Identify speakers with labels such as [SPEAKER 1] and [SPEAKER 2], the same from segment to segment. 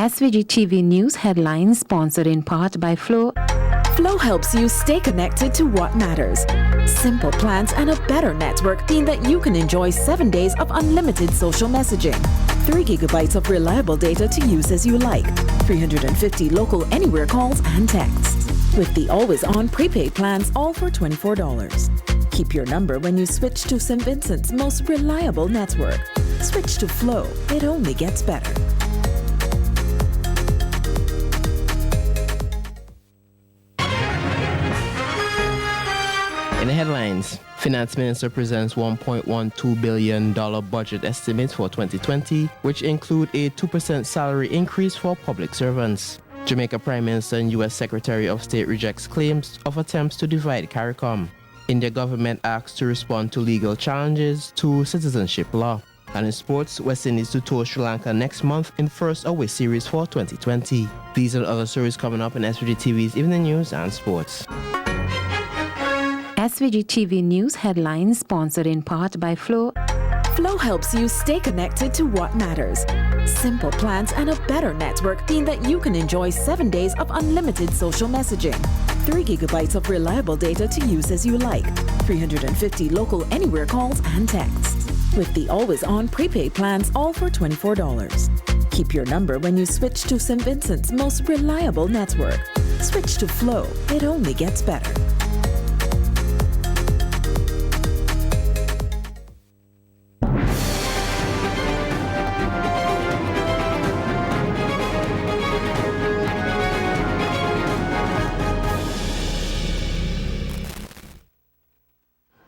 [SPEAKER 1] SVG-TV News headlines sponsored in part by Flow.
[SPEAKER 2] Flow helps you stay connected to what matters. Simple plans and a better network mean that you can enjoy 7 days of unlimited social messaging, 3 gigabytes of reliable data to use as you like, 350 local anywhere calls and texts. With the always-on prepaid plans, all for $24. Keep your number when you switch to St. Vincent's most reliable network. Switch to Flow. It only gets better.
[SPEAKER 3] In the headlines, Finance Minister presents $1.12 billion budget estimate for 2020, which include a 2% salary increase for public servants. Jamaica Prime Minister and U.S. Secretary of State rejects claims of attempts to divide CARICOM. India government asks to respond to legal challenges to citizenship law. And in sports, West Indies to tour Sri Lanka next month in first away series for 2020. These and other stories coming up in SVG-TV's Evening News and Sports.
[SPEAKER 1] SVG-TV News headlines sponsored in part by Flow.
[SPEAKER 2] Flow helps you stay connected to what matters. Simple plans and a better network mean that you can enjoy 7 days of unlimited social messaging, 3 gigabytes of reliable data to use as you like, 350 local anywhere calls and texts. With the always-on prepaid plans, all for $24. Keep your number when you switch to St. Vincent's most reliable network. Switch to Flow. It only gets better.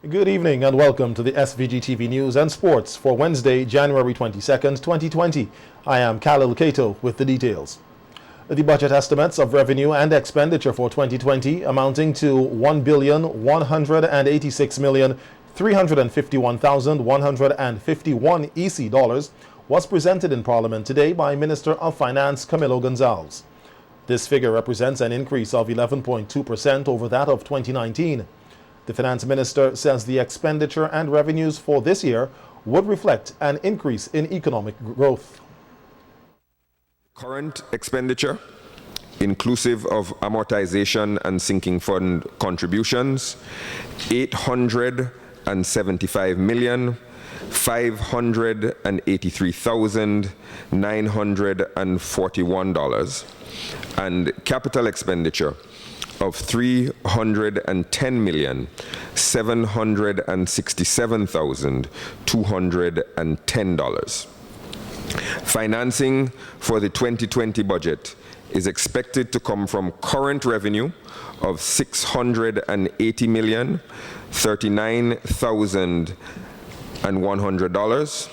[SPEAKER 4] Good evening and welcome to the SVG-TV News and Sports for Wednesday, January 22nd, 2020. I am Khalil Kato with the details. The budget estimates of revenue and expenditure for 2020 amounting to $1,186,351,151 EC dollars was presented in Parliament today by Minister of Finance Camilo Gonzalez. This figure represents an increase of 11.2% over that of 2019. The Finance Minister says the expenditure and revenues for this year would reflect an increase in economic growth.
[SPEAKER 5] Current expenditure, inclusive of amortization and sinking fund contributions, $875,583,941, and capital expenditure of $310,767,210. Financing for the 2020 budget is expected to come from current revenue of $680,039,100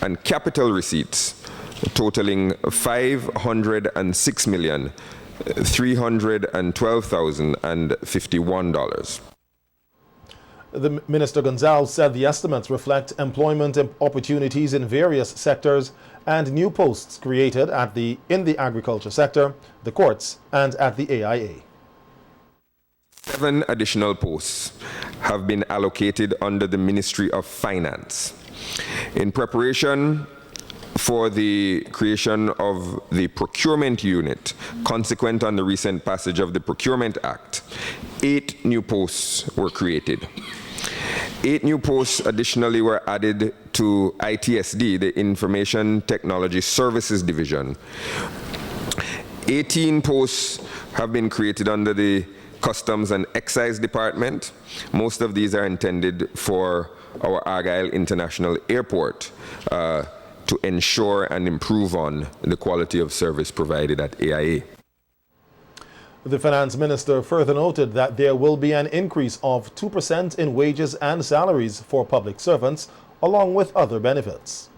[SPEAKER 5] and capital receipts totaling $506,312,051.
[SPEAKER 4] The Minister Gonzalez said the estimates reflect employment opportunities in various sectors and new posts created in the agriculture sector, the courts, and at the AIA.
[SPEAKER 5] 7 additional posts have been allocated under the Ministry of Finance. In preparation for the creation of the procurement unit, consequent on the recent passage of the Procurement Act, 8 new posts were created. 8 new posts additionally were added to ITSD, the Information Technology Services Division. 18 posts have been created under the Customs and Excise Department. Most of these are intended for our Argyle International Airport to ensure and improve on the quality of service provided at AIA.
[SPEAKER 4] The Finance Minister further noted that there will be an increase of 2% in wages and salaries for public servants, along with other benefits.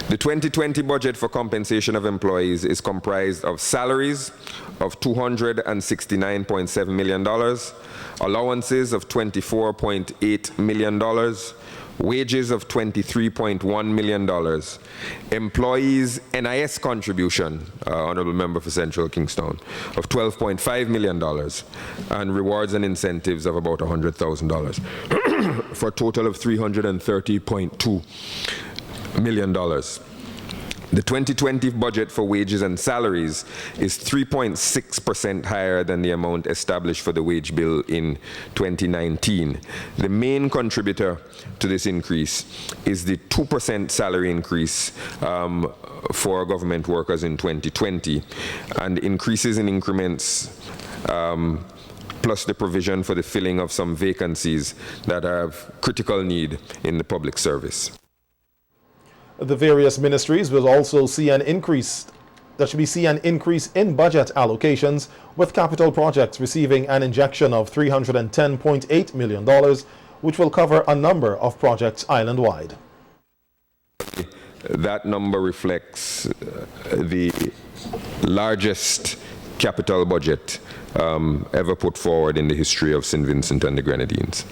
[SPEAKER 5] The 2020 budget for compensation of employees is comprised of salaries of $269.7 million, allowances of $24.8 million, wages of $23.1 million, employees' NIS contribution, Honorable Member for Central Kingstown, of $12.5 million, and rewards and incentives of about $100,000, for a total of $330.2 million. The 2020 budget for wages and salaries is 3.6% higher than the amount established for the wage bill in 2019. The main contributor to this increase is the 2% salary increase for government workers in 2020, and increases in increments plus the provision for the filling of some vacancies that have critical need in the public service.
[SPEAKER 4] The various ministries will also see an increase. There should be an increase in budget allocations, with capital projects receiving an injection of $310.8 million, which will cover a number of projects island-wide.
[SPEAKER 5] That number reflects the largest capital budget ever put forward in the history of St. Vincent and the Grenadines.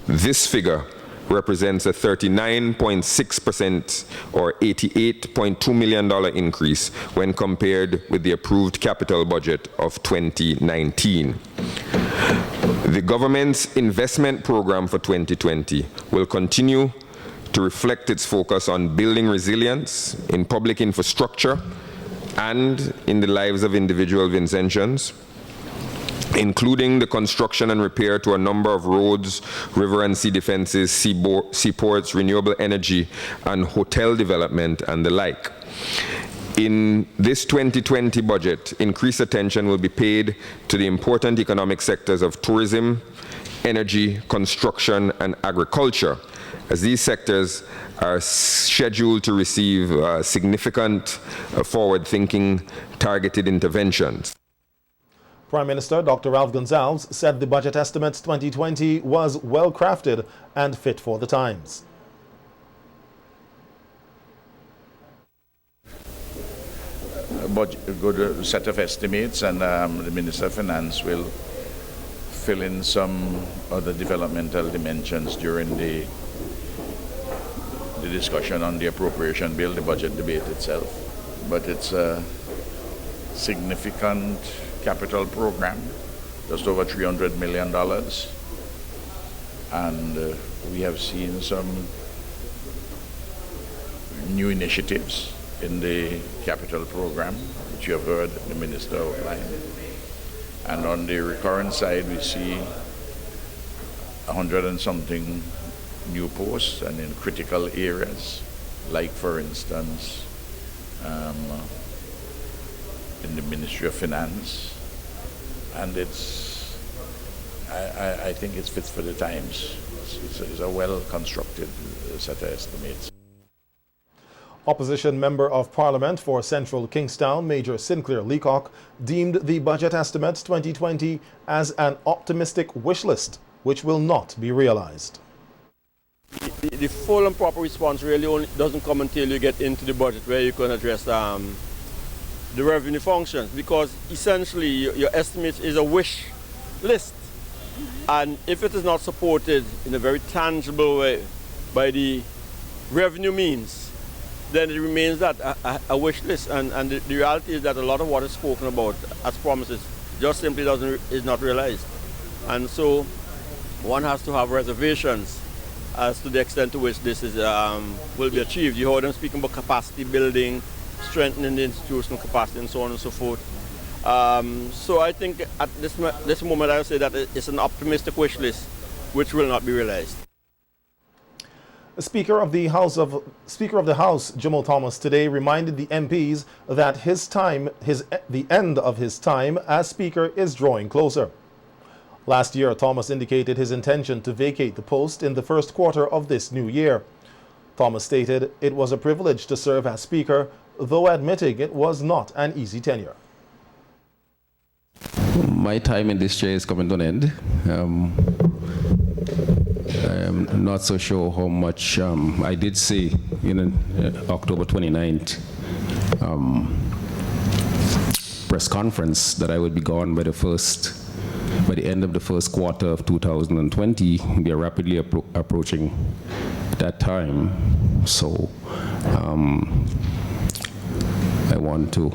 [SPEAKER 5] This figure represents a 39.6% or $88.2 million increase when compared with the approved capital budget of 2019. The government's investment program for 2020 will continue to reflect its focus on building resilience in public infrastructure and in the lives of individual Vincentians, including the construction and repair to a number of roads, river and sea defenses, seaports, renewable energy, and hotel development, and the like. In this 2020 budget, increased attention will be paid to the important economic sectors of tourism, energy, construction, and agriculture, as these sectors are scheduled to receive significant forward-thinking targeted interventions.
[SPEAKER 4] Prime Minister Dr. Ralph Gonsalves said the budget estimates 2020 was well crafted and fit for the times.
[SPEAKER 6] A good set of estimates, and the Minister of Finance will fill in some other developmental dimensions during the discussion on the appropriation bill, the budget debate itself. But it's a significant capital program, just over $300 million, and we have seen some new initiatives in the capital program, which you have heard the Minister outline. And on the recurrent side, we see 100 and something new posts, and in critical areas, like for instance, in the Ministry of Finance, and I think it's fit for the times. It's a well-constructed set of estimates.
[SPEAKER 4] Opposition Member of Parliament for Central Kingstown, Major Sinclair Leacock, deemed the budget estimates 2020 as an optimistic wish list, which will not be realized.
[SPEAKER 7] The full and proper response really only doesn't come until you get into the budget, where you can address the revenue functions, because essentially your estimate is a wish list, and if it is not supported in a very tangible way by the revenue means, then it remains that a wish list, and the reality is that a lot of what is spoken about as promises just simply is not realized, and so one has to have reservations as to the extent to which this is will be achieved. You heard them speaking about capacity building, strengthening the institutional capacity, and so on and so forth. So I think at this moment I would say that it's an optimistic wish list which will not be realized.
[SPEAKER 4] Speaker of the House, Jamal Thomas, today reminded the MPs that the end of his time as Speaker is drawing closer. Last year, Thomas indicated his intention to vacate the post in the first quarter of this new year. Thomas stated it was a privilege to serve as Speaker, though admitting it was not an easy tenure.
[SPEAKER 8] My time in this chair is coming to an end. I'm not so sure how much I did say in October 29th press conference that I would be gone by the end of the first quarter of 2020. We are rapidly approaching that time, so I want to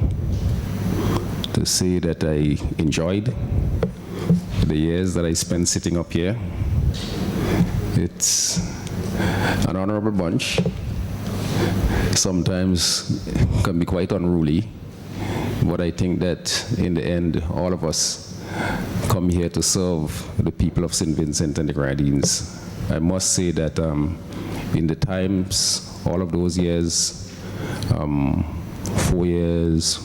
[SPEAKER 8] say that I enjoyed the years that I spent sitting up here. It's an honorable bunch, sometimes can be quite unruly. But I think that in the end, all of us come here to serve the people of St. Vincent and the Grenadines. I must say that in the times, all of those years, 4 years,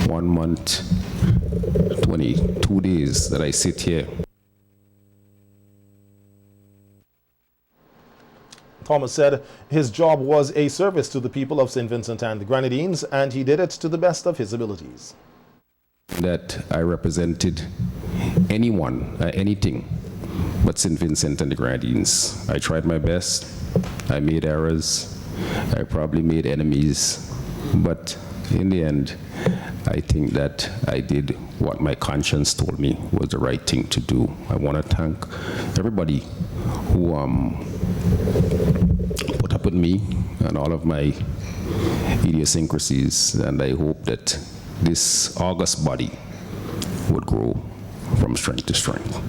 [SPEAKER 8] 1 month, 22 days that I sit here.
[SPEAKER 4] Thomas said his job was a service to the people of St. Vincent and the Grenadines, and he did it to the best of his abilities.
[SPEAKER 8] That I represented anyone, anything but St. Vincent and the Grenadines. I tried my best. I made errors. I probably made enemies. But in the end, I think that I did what my conscience told me was the right thing to do. I want to thank everybody who put up with me and all of my idiosyncrasies, and I hope that this august body would grow from strength to strength.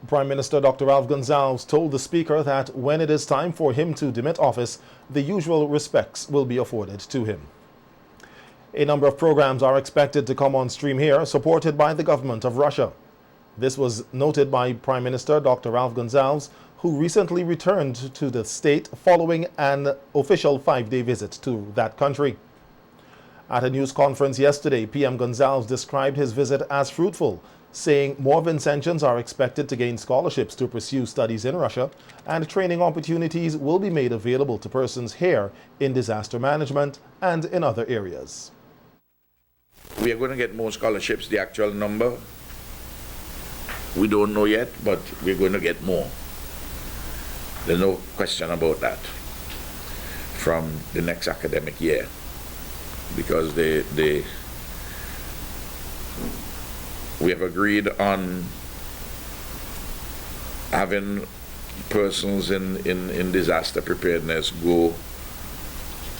[SPEAKER 4] Prime Minister Dr. Ralph Gonsalves told the Speaker that when it is time for him to demit office, the usual respects will be afforded to him. A number of programs are expected to come on stream here, supported by the government of Russia. This was noted by Prime Minister Dr. Ralph Gonsalves, who recently returned to the state following an official 5-day visit to that country. At a news conference yesterday, PM Gonsalves described his visit as fruitful, saying more Vincentians are expected to gain scholarships to pursue studies in Russia, and training opportunities will be made available to persons here in disaster management and in other areas.
[SPEAKER 6] We are going to get more scholarships. The actual number, we don't know yet, but we're going to get more. There's no question about that from the next academic year, because we have agreed on having persons in disaster preparedness go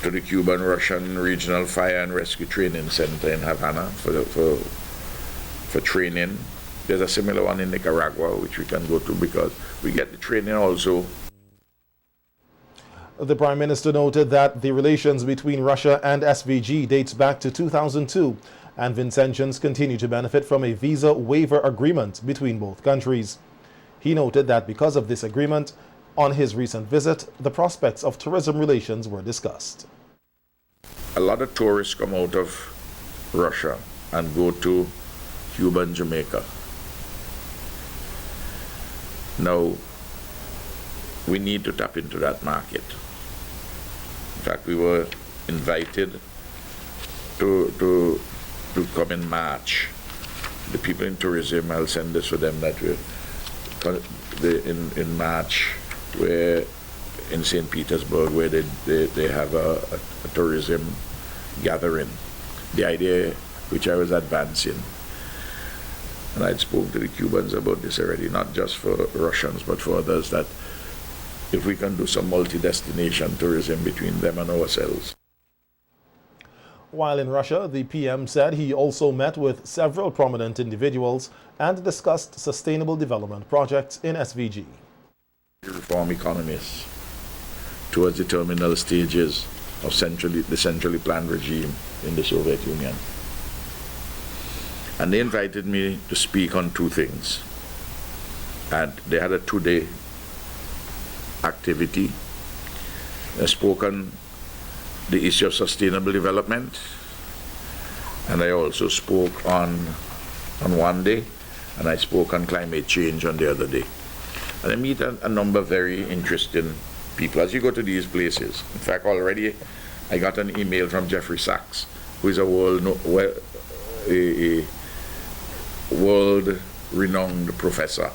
[SPEAKER 6] to the Cuban-Russian Regional Fire and Rescue Training Center in Havana for training. There's a similar one in Nicaragua which we can go to because we get the training also.
[SPEAKER 4] The Prime Minister noted that the relations between Russia and SVG dates back to 2002, and Vincentians continue to benefit from a visa waiver agreement between both countries. He noted that because of this agreement, on his recent visit, the prospects of tourism relations were discussed.
[SPEAKER 6] A lot of tourists come out of Russia and go to Cuba and Jamaica. Now, we need to tap into that market. In fact, we were invited to come in March. The people in tourism, I'll send this for them, that in March, where in St. Petersburg, where they have a tourism gathering. The idea which I was advancing, and I'd spoken to the Cubans about this already, not just for Russians, but for others, that if we can do some multi-destination tourism between them and ourselves.
[SPEAKER 4] While in Russia, the PM said he also met with several prominent individuals and discussed sustainable development projects in SVG.
[SPEAKER 6] Reform economies towards the terminal stages of the centrally planned regime in the Soviet Union. And they invited me to speak on two things. And they had a 2-day activity. I spoke on the issue of sustainable development, and I also spoke on one day, and I spoke on climate change on the other day. And I meet a number of very interesting people as you go to these places. In fact, already I got an email from Jeffrey Sachs, who is a world-renowned professor.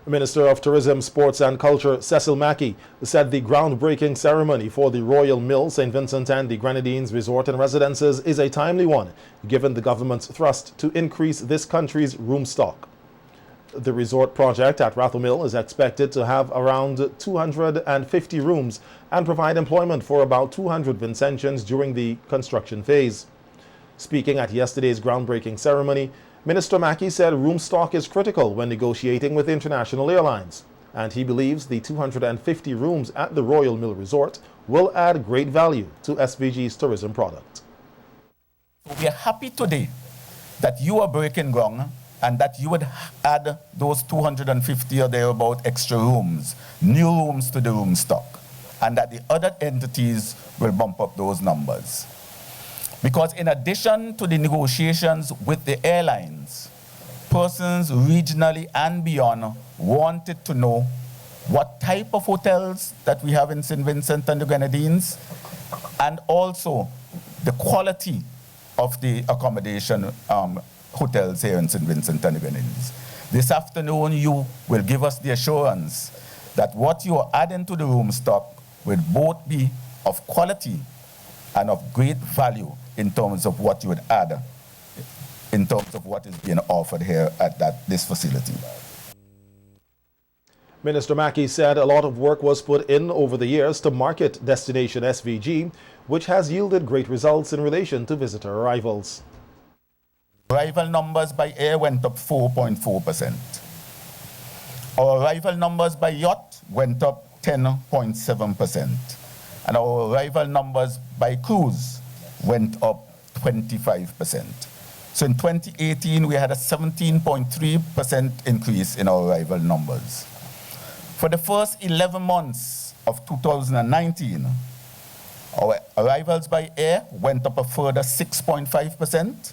[SPEAKER 4] Minister of Tourism, Sports and Culture Cecil Mackey said the groundbreaking ceremony for the Royal Mill St. Vincent and the Grenadines Resort and Residences is a timely one, given the government's thrust to increase this country's room stock. The resort project at Rathel Mill is expected to have around 250 rooms and provide employment for about 200 Vincentians during the construction phase. Speaking at yesterday's groundbreaking ceremony, Minister Mackey said room stock is critical when negotiating with international airlines. and he believes the 250 rooms at the Royal Mill Resort will add great value to SVG's tourism product.
[SPEAKER 9] We are happy today that you are breaking ground and that you would add those 250 or thereabout extra rooms, new rooms to the room stock, and that the other entities will bump up those numbers. Because in addition to the negotiations with the airlines, persons regionally and beyond wanted to know what type of hotels that we have in St. Vincent and the Grenadines, and also the quality of the accommodation hotels here in St. Vincent and the Grenadines. This afternoon, you will give us the assurance that what you are adding to the room stock will both be of quality and of great value in terms of what you would add, in terms of what is being offered here at this facility.
[SPEAKER 4] Minister Mackey said a lot of work was put in over the years to market Destination SVG, which has yielded great results in relation to visitor arrivals.
[SPEAKER 9] Arrival numbers by air went up 4.4%. Our arrival numbers by yacht went up 10.7%. And our arrival numbers by cruise went up 25%. So in 2018, we had a 17.3% increase in our arrival numbers. For the first 11 months of 2019, our arrivals by air went up a further 6.5%,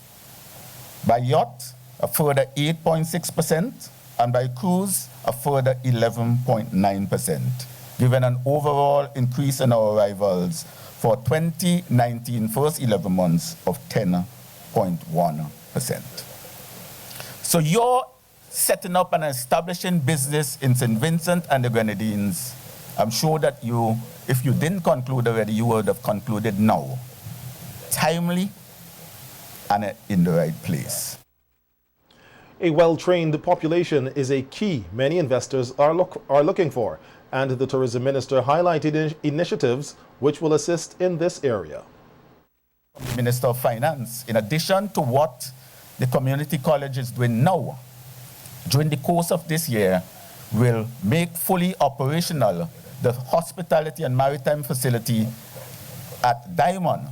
[SPEAKER 9] by yacht a further 8.6%, and by cruise a further 11.9%, giving an overall increase in our arrivals for 2019 first 11 months of 10.1%. So you're setting up and establishing business in St. Vincent and the Grenadines. I'm sure that you, if you didn't conclude already, you would have concluded now. Timely and in the right place.
[SPEAKER 4] A well-trained population is a key many investors are looking for, and the tourism minister highlighted initiatives which will assist in this area.
[SPEAKER 9] The Minister of Finance, in addition to what the community college is doing now, during the course of this year, will make fully operational the hospitality and maritime facility at Diamond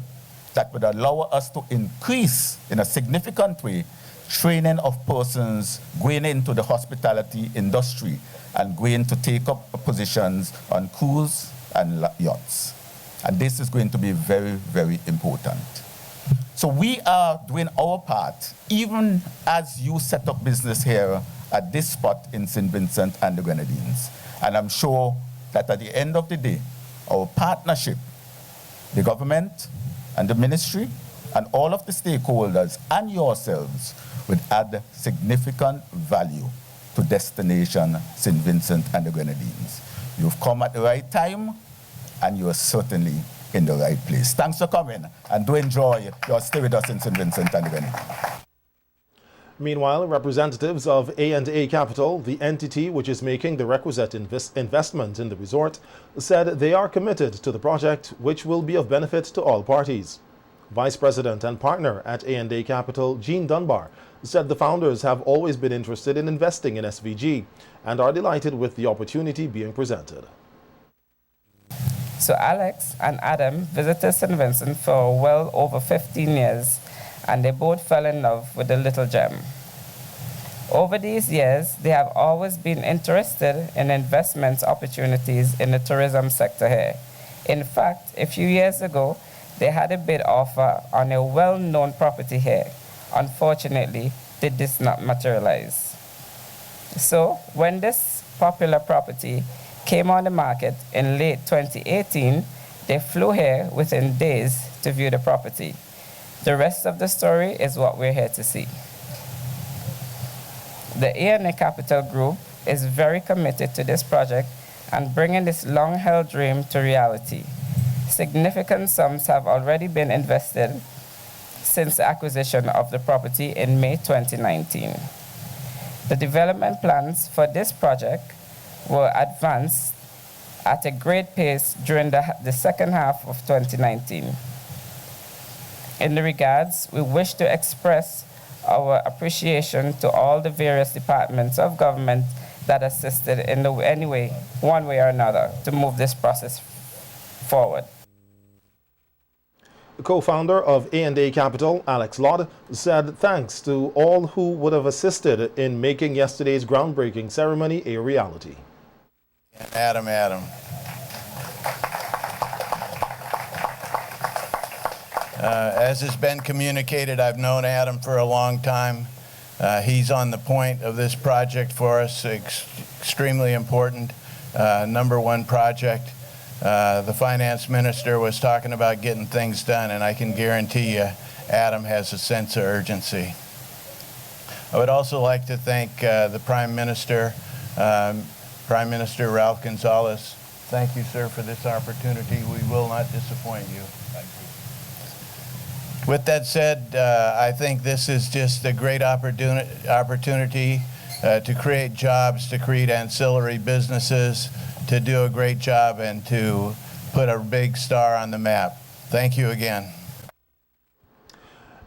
[SPEAKER 9] that would allow us to increase in a significant way training of persons going into the hospitality industry and going to take up positions on cruise and yachts. And this is going to be very, very important. So we are doing our part, even as you set up business here at this spot in St. Vincent and the Grenadines. And I'm sure that at the end of the day, our partnership, the government and the ministry and all of the stakeholders and yourselves would add significant value to Destination St. Vincent and the Grenadines. You've come at the right time and you are certainly in the right place. Thanks for coming and do enjoy your stay with us in St. Vincent and the Grenadines.
[SPEAKER 4] Meanwhile, representatives of A&A Capital, the entity which is making the requisite investment in the resort, said they are committed to the project, which will be of benefit to all parties. Vice President and partner at A&A Capital, Jean Dunbar, said the founders have always been interested in investing in SVG and are delighted with the opportunity being presented.
[SPEAKER 10] So Alex and Adam visited St. Vincent for well over 15 years, and they both fell in love with the little gem. Over these years, they have always been interested in investment opportunities in the tourism sector here. In fact, a few years ago, they had a bid offer on a well-known property here. Unfortunately, they did not materialize. So when this popular property came on the market in late 2018, they flew here within days to view the property. The rest of the story is what we're here to see. The A&A Capital Group is very committed to this project and bringing this long-held dream to reality. Significant sums have already been invested since the acquisition of the property in May 2019. The development plans for this project were advanced at a great pace during the second half of 2019. In the regards, we wish to express our appreciation to all the various departments of government that assisted in any way, one way or another, to move this process forward.
[SPEAKER 4] The co-founder of A&A Capital, Alex Lodd, said thanks to all who would have assisted in making yesterday's groundbreaking ceremony a reality.
[SPEAKER 11] Adam. As has been communicated, I've known Adam for a long time. He's on the point of this project for us, extremely important, #1 project. The finance minister was talking about getting things done, and I can guarantee you Adam has a sense of urgency. I would also like to thank the Prime Minister, Prime Minister Ralph Gonzalez. Thank you, sir, for this opportunity. We will not disappoint you. Thank you. With that said, I think this is just a great opportunity to create jobs, to create ancillary businesses, to do a great job, and to put a big star on the map. Thank you again.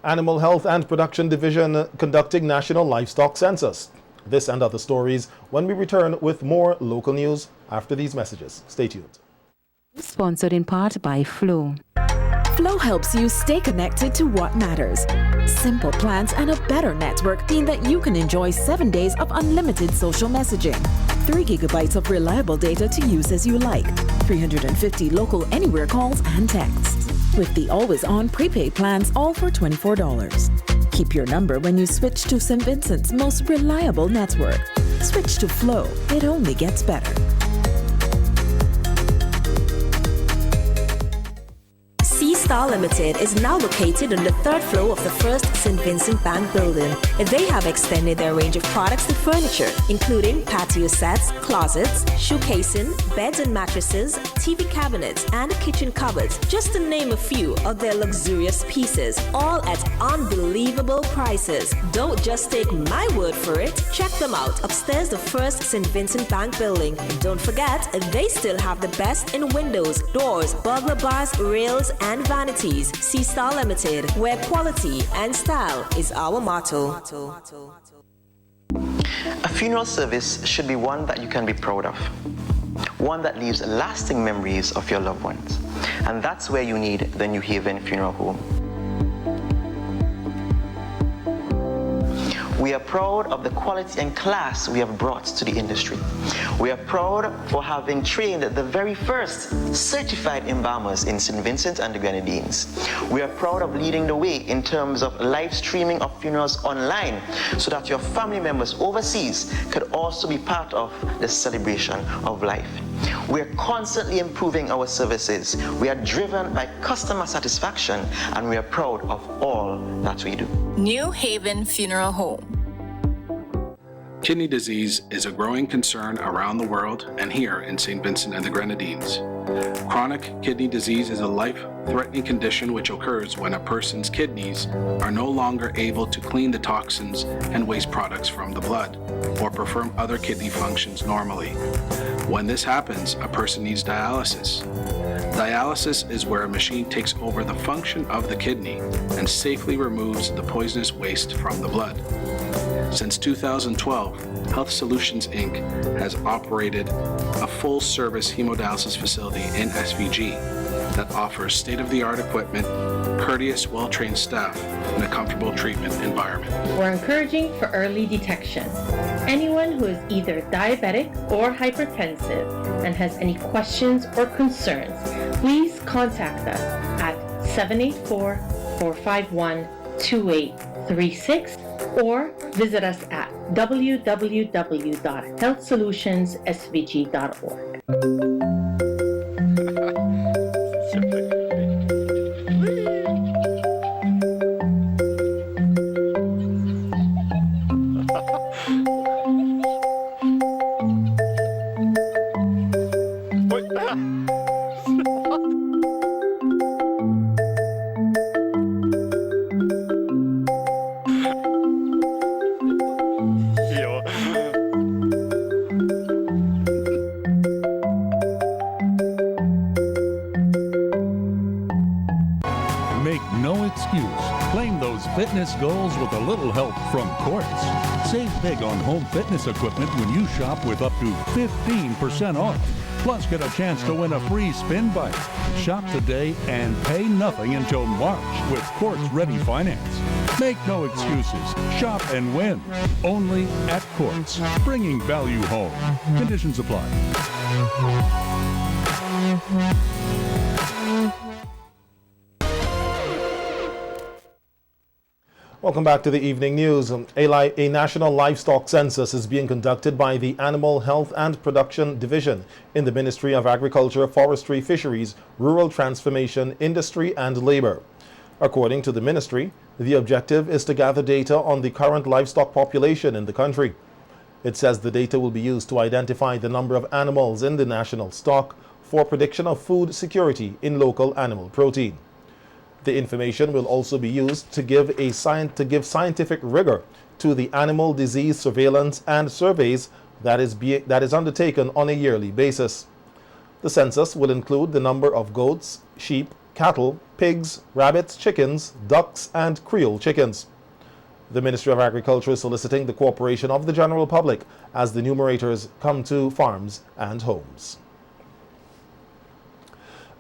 [SPEAKER 4] Animal Health and Production Division conducting National Livestock Census. This and other stories when we return with more local news after these messages. Stay tuned.
[SPEAKER 1] Sponsored in part by Flow.
[SPEAKER 2] Flow helps you stay connected to what matters. Simple plans and a better network mean that you can enjoy 7 days of unlimited social messaging. 3 gigabytes of reliable data to use as you like. 350 local anywhere calls and texts. With the always-on prepaid plans, all for $24. Keep your number when you switch to St. Vincent's most reliable network. Switch to Flow. It only gets better.
[SPEAKER 12] Star Limited is now located on the 3rd floor of the First St. Vincent Bank building. They have extended their range of products to furniture, including patio sets, closets, shoe casing, beds and mattresses, TV cabinets, and kitchen cupboards, just to name a few of their luxurious pieces, all at unbelievable prices. Don't just take my word for it. Check them out upstairs the First St. Vincent Bank building. And don't forget, they still have the best in windows, doors, burglar bars, rails, and vanities. Star Limited, where quality and style is our motto.
[SPEAKER 13] A funeral service should be one that you can be proud of, one that leaves lasting memories of your loved ones. And that's where you need the New Haven Funeral Home. We are proud of the quality and class we have brought to the industry. We are proud for having trained the very first certified embalmers in St. Vincent and the Grenadines. We are proud of leading the way in terms of live streaming of funerals online so that your family members overseas could also be part of the celebration of life. We are constantly improving our services. We are driven by customer satisfaction, and we are proud of all that we do.
[SPEAKER 14] New Haven Funeral Home.
[SPEAKER 15] Kidney disease is a growing concern around the world and here in St. Vincent and the Grenadines. Chronic kidney disease is a life-threatening condition which occurs when a person's kidneys are no longer able to clean the toxins and waste products from the blood or perform other kidney functions normally. When this happens, a person needs dialysis. Dialysis is where a machine takes over the function of the kidney and safely removes the poisonous waste from the blood. Since 2012, Health Solutions Inc. has operated a full-service hemodialysis facility in SVG that offers state-of-the-art equipment, courteous, well-trained staff, and a comfortable treatment environment.
[SPEAKER 16] We're encouraging for early detection. Anyone who is either diabetic or hypertensive and has any questions or concerns, please contact us at 784-451-2836 or visit us at www.healthsolutionssvg.org.
[SPEAKER 17] excuse. Claim those fitness goals with a little help from Quartz. Save big on home fitness equipment when you shop with up to 15% off. Plus, get a chance to win a free spin bike. Shop today and pay nothing until March with Quartz Ready Finance. Make no excuses. Shop and win. Only at Quartz. Bringing value home. Conditions apply.
[SPEAKER 4] Welcome back to the evening news. A national livestock census is being conducted by the Animal Health and Production Division in the Ministry of Agriculture, Forestry, Fisheries, Rural Transformation, Industry and Labor. According to the ministry, the objective is to gather data on the current livestock population in the country. It says the data will be used to identify the number of animals in the national stock for prediction of food security in local animal protein. The information will also be used to give scientific rigor to the animal disease surveillance and surveys that is undertaken on a yearly basis. The census will include the number of goats, sheep, cattle, pigs, rabbits, chickens, ducks, and Creole chickens. The Ministry of Agriculture is soliciting the cooperation of the general public as the numerators come to farms and homes.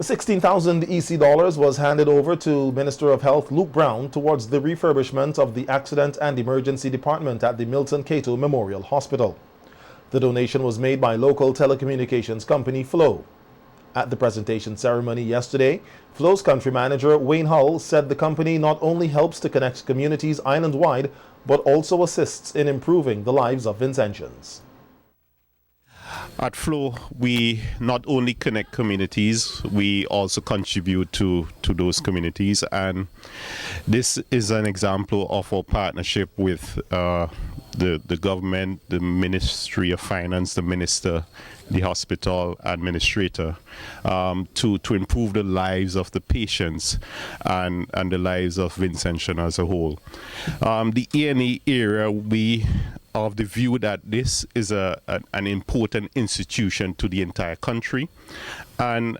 [SPEAKER 4] 16,000 EC dollars was handed over to Minister of Health Luke Brown towards the refurbishment of the Accident and Emergency Department at the Milton Cato Memorial Hospital. The donation was made by local telecommunications company Flow. At the presentation ceremony yesterday, Flow's country manager Wayne Hull said the company not only helps to connect communities island-wide, but also assists in improving the lives of Vincentians.
[SPEAKER 18] At Flow, we not only connect communities, we also contribute to those communities, and this is an example of our partnership with the government, the Ministry of Finance, the Minister, the hospital administrator, to improve the lives of the patients and the lives of Vincentian as a whole. The A&E area, we of the view that this is an important institution to the entire country, and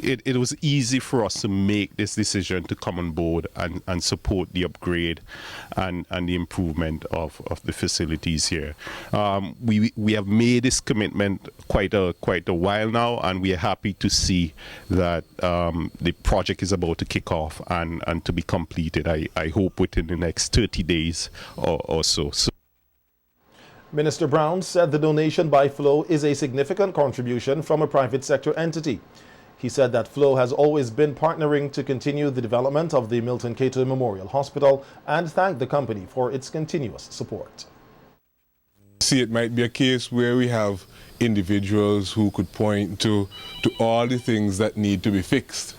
[SPEAKER 18] it was easy for us to make this decision to come on board and support the upgrade and the improvement of the facilities here. We have made this commitment quite a while now, and we are happy to see that the project is about to kick off and to be completed, I hope within the next 30 days or so.
[SPEAKER 4] Minister Brown said the donation by Flow is a significant contribution from a private sector entity. He said that Flow has always been partnering to continue the development of the Milton Cato Memorial Hospital and thanked the company for its continuous support.
[SPEAKER 19] See, it might be a case where we have individuals who could point to all the things that need to be fixed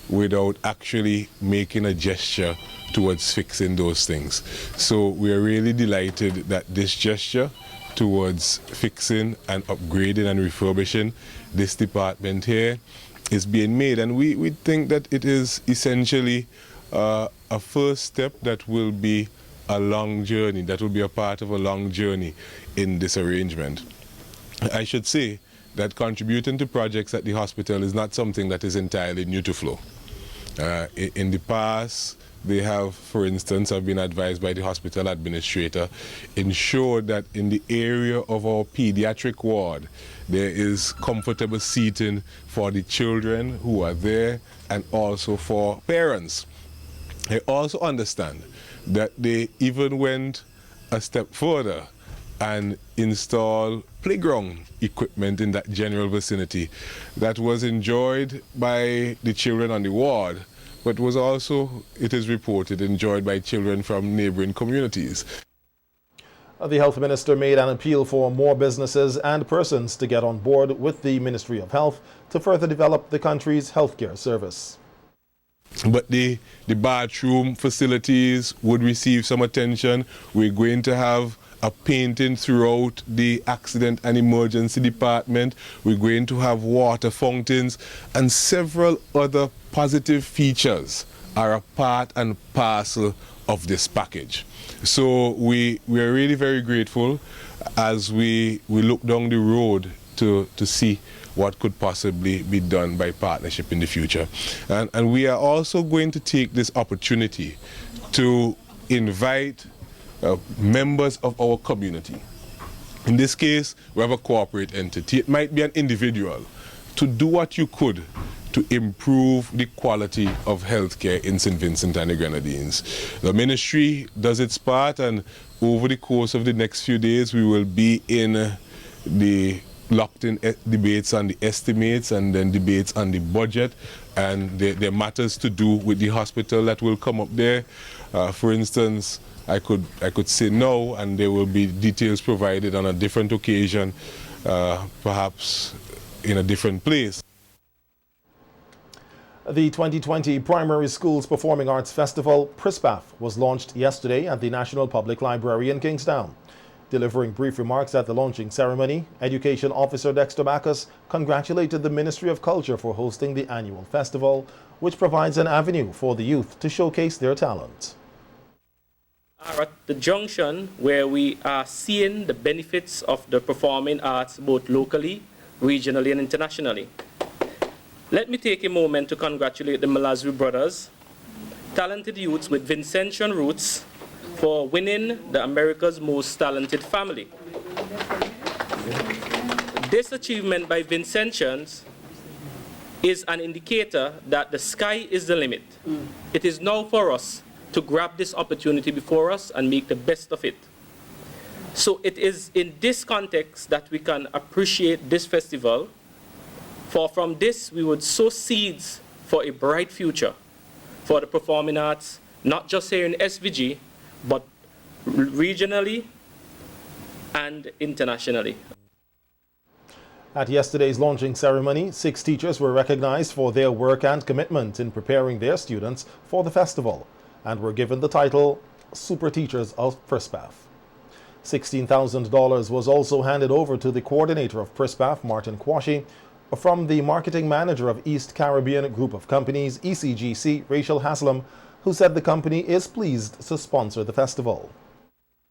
[SPEAKER 19] without actually making a gesture towards fixing those things. So we are really delighted that this gesture towards fixing and upgrading and refurbishing this department here is being made, and we think that it is essentially a first step that will be a long journey, that will be a part of a long journey in this arrangement. I should say that contributing to projects at the hospital is not something that is entirely new to Flow. In the past, they have, for instance, have been advised by the hospital administrator, ensure that in the area of our pediatric ward, there is comfortable seating for the children who are there and also for parents. I also understand that they even went a step further and installed playground equipment in that general vicinity that was enjoyed by the children on the ward, but was also, it is reported, enjoyed by children from neighboring communities.
[SPEAKER 4] The health minister made an appeal for more businesses and persons to get on board with the Ministry of Health to further develop the country's healthcare service.
[SPEAKER 19] But the bathroom facilities would receive some attention. We're going to have a painting throughout the accident and emergency department. We're going to have water fountains, and several other positive features are a part and parcel of this package. So we are really very grateful as we look down the road to see what could possibly be done by partnership in the future. And we are also going to take this opportunity to invite members of our community. In this case, we have a corporate entity. It might be an individual, to do what you could to improve the quality of healthcare in St. Vincent and the Grenadines. The ministry does its part, and over the course of the next few days, we will be in the locked-in debates on the estimates and then debates on the budget, and there are matters to do with the hospital that will come up there. For instance, I could say no, and there will be details provided on a different occasion, perhaps in a different place.
[SPEAKER 4] The 2020 Primary Schools Performing Arts Festival, PRISPAF, was launched yesterday at the National Public Library in Kingstown. Delivering brief remarks at the launching ceremony, Education Officer Dexter Backus congratulated the Ministry of Culture for hosting the annual festival, which provides an avenue for the youth to showcase their talent.
[SPEAKER 20] At the junction where we are seeing the benefits of the performing arts both locally, regionally and internationally. Let me take a moment to congratulate the Malazri brothers, talented youths with Vincentian roots, for winning the America's Most Talented Family. This achievement by Vincentians is an indicator that the sky is the limit. It is now for us to grab this opportunity before us and make the best of it. So it is in this context that we can appreciate this festival, for from this we would sow seeds for a bright future for the performing arts, not just here in SVG, but regionally and internationally.
[SPEAKER 4] At yesterday's launching ceremony, 6 teachers were recognized for their work and commitment in preparing their students for the festival, and were given the title Super Teachers of PRISPAF. $16,000 was also handed over to the coordinator of PRISPAF, Martin Quashi, from the marketing manager of East Caribbean Group of Companies, ECGC, Rachel Haslam, who said the company is pleased to sponsor the festival.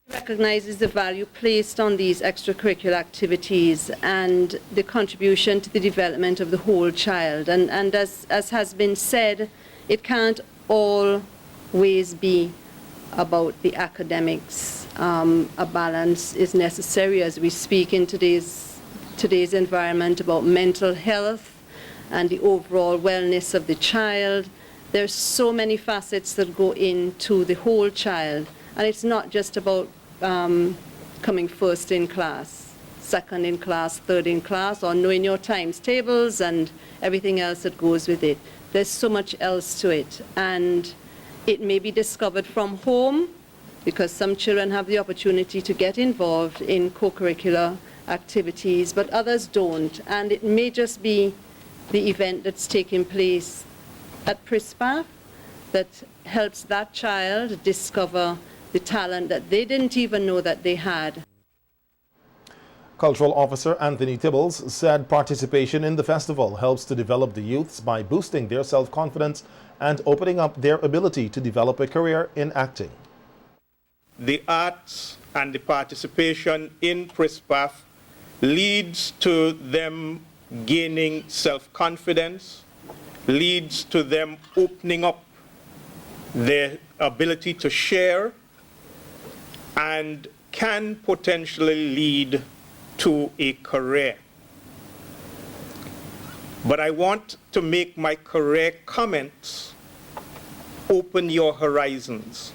[SPEAKER 21] Recognizes the value placed on these extracurricular activities and the contribution to the development of the whole child. And as has been said, it can't always be about the academics. A balance is necessary as we speak in today's environment about mental health and the overall wellness of the child. There's so many facets that go into the whole child, and it's not just about coming first in class, second in class, third in class, or knowing your times tables and everything else that goes with it. There's so much else to it, and it may be discovered from home, because some children have the opportunity to get involved in co-curricular activities, but others don't, and it may just be the event that's taking place at PRISPAF that helps that child discover the talent that they didn't even know that they had.
[SPEAKER 4] Cultural Officer Anthony Tibbles said participation in the festival helps to develop the youths by boosting their self-confidence and opening up their ability to develop a career in acting.
[SPEAKER 22] The arts and the participation in PRISPAF leads to them gaining self-confidence, leads to them opening up their ability to share, and can potentially lead to a career. But I want to make my career comments open your horizons.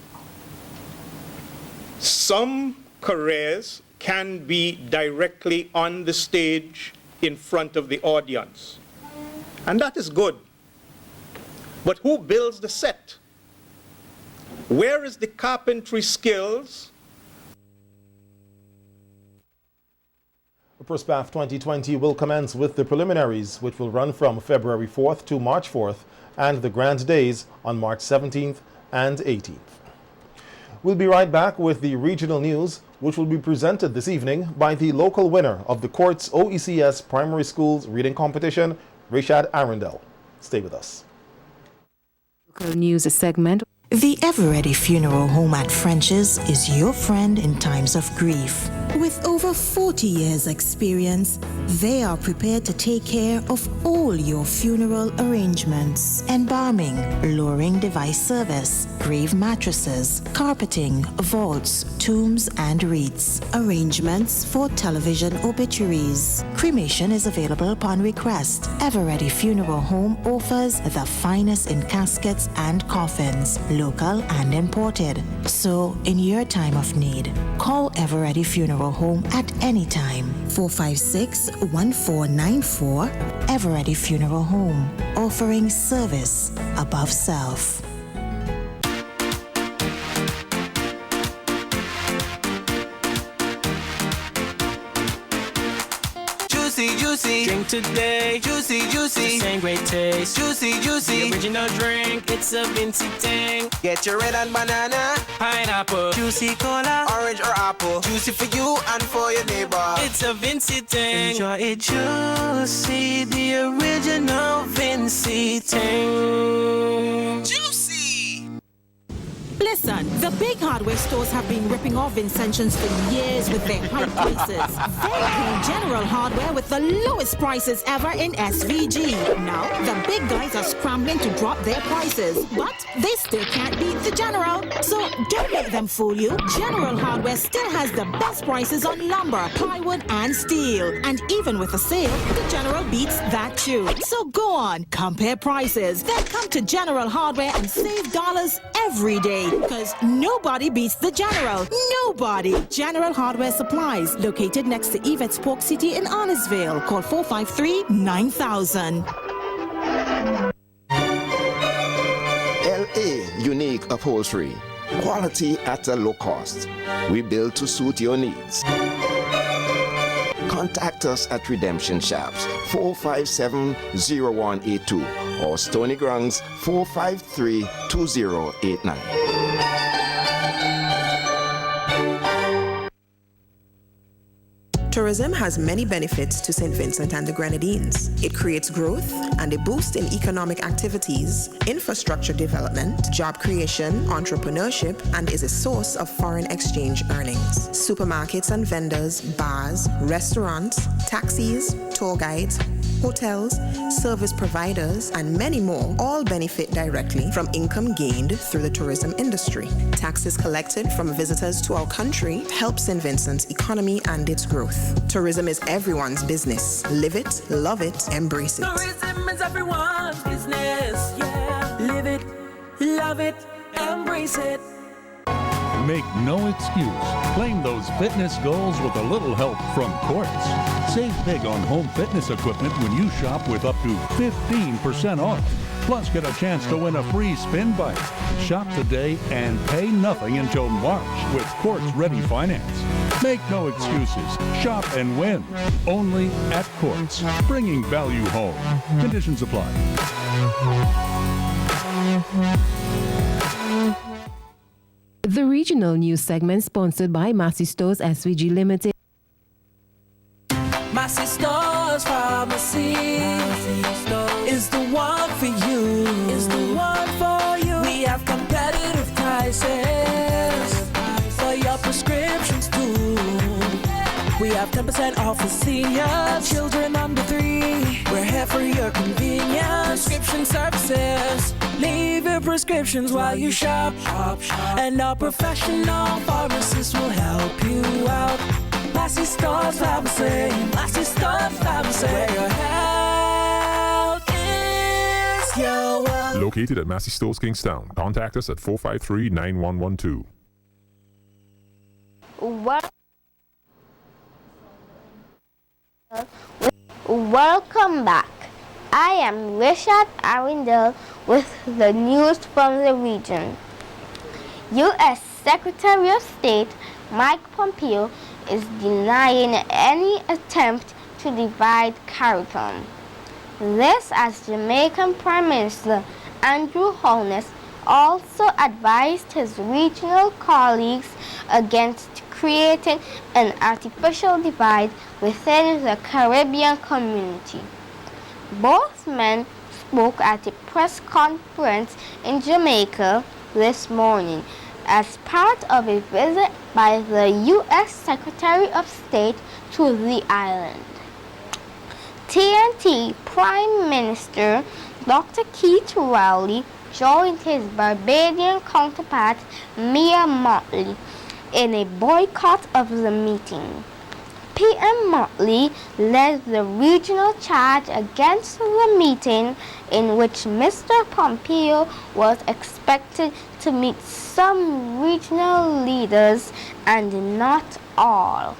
[SPEAKER 22] Some careers can be directly on the stage in front of the audience, and that is good. But who builds the set? Where is the carpentry skills?
[SPEAKER 4] PRISPAF 2020 will commence with the preliminaries, which will run from February 4th to March 4th, and the grand days on March 17th and 18th. We'll be right back with the regional news, which will be presented this evening by the local winner of the Courts OECS Primary Schools Reading Competition, Rashad Arundel. Stay with us.
[SPEAKER 1] Local news segment.
[SPEAKER 23] The Ever Ready Funeral Home at French's is your friend in times of grief.
[SPEAKER 3] With over 40 years experience, they are prepared to take care of all your funeral arrangements. Embalming, lowering device service, grave mattresses, carpeting, vaults, tombs and wreaths. Arrangements for television obituaries. Cremation is available upon request. Ever-Ready Funeral Home offers the finest in caskets and coffins, local and imported. So, in your time of need, call Ever-Ready Funeral Home at any time. 456-1494. Ever-Ready Funeral Home, offering service above self.
[SPEAKER 5] Juicy, juicy, drink today. Juicy, juicy, same great taste. Juicy, juicy, the original drink. It's a Vinci thing. Get your red and banana, pineapple, juicy cola, orange or apple. Juicy for you and for your neighbor. It's a Vinci thing. Enjoy it juicy, the original Vinci thing. Juicy.
[SPEAKER 23] Listen, the big hardware stores have been ripping off Vincentians for years with their high prices. They came General Hardware with the lowest prices ever in SVG. Now, the big guys are scrambling to drop their prices, but they still can't beat the General. So don't let them fool you. General Hardware still has the best prices on lumber, plywood, and steel. And even with a sale, the General beats that too. So go on, compare prices. Then come to General Hardware and save dollars every day. Because nobody beats the General. Nobody. General Hardware Supplies, located next to Yvette's Pork City in Arnesville. Call 453-9000.
[SPEAKER 24] LA Unique Upholstery. Quality at a low cost. We build to suit your needs. Contact us at Redemption Shops 457-0182 or Stony Grounds 453-2089.
[SPEAKER 25] Tourism has many benefits to St. Vincent and the Grenadines. It creates growth and a boost in economic activities, infrastructure development, job creation, entrepreneurship, and is a source of foreign exchange earnings. Supermarkets and vendors, bars, restaurants, taxis, tour guides, hotels, service providers, and many more all benefit directly from income gained through the tourism industry. Taxes collected from visitors to our country help St. Vincent's economy and its growth. Tourism is everyone's business. Live it, love it, embrace it.
[SPEAKER 5] Tourism is everyone's business. Yeah. Live it, love it, embrace it.
[SPEAKER 17] Make no excuse. Claim those fitness goals with a little help from Quartz. Save big on home fitness equipment when you shop with up to 15% off. Plus, get a chance to win a free spin bike. Shop today and pay nothing until March with Quartz Ready Finance. Make no excuses. Shop and win. Only at Quartz. Bringing value home. Conditions apply.
[SPEAKER 1] The regional news segment sponsored by Massey Stores SVG Limited.
[SPEAKER 5] Massey Stores Pharmacy is the one for you. Is the one for you. We have competitive prices for your prescriptions too. We have 10% off for seniors, children under 3. We're here for your convenience. Prescription services. Leave your prescriptions while you shop. And our professional pharmacists will help you out. Massey Stores Pharmacy. Massey Stores Pharmacy. Where your health is your wealth.
[SPEAKER 26] Located at Massey Stores Kingstown. Contact us at 453-9112.
[SPEAKER 27] Welcome back. I am Richard Arundel with the news from the region. U.S. Secretary of State Mike Pompeo is denying any attempt to divide CARICOM. This as Jamaican Prime Minister Andrew Holness also advised his regional colleagues against creating an artificial divide within the Caribbean community. Both men spoke at a press conference in Jamaica this morning as part of a visit by the U.S. Secretary of State to the island. TNT Prime Minister Dr. Keith Rowley joined his Barbadian counterpart Mia Mottley in a boycott of the meeting. PM Mottley led the regional charge against the meeting, in which Mr. Pompeo was expected to meet some regional leaders and not all.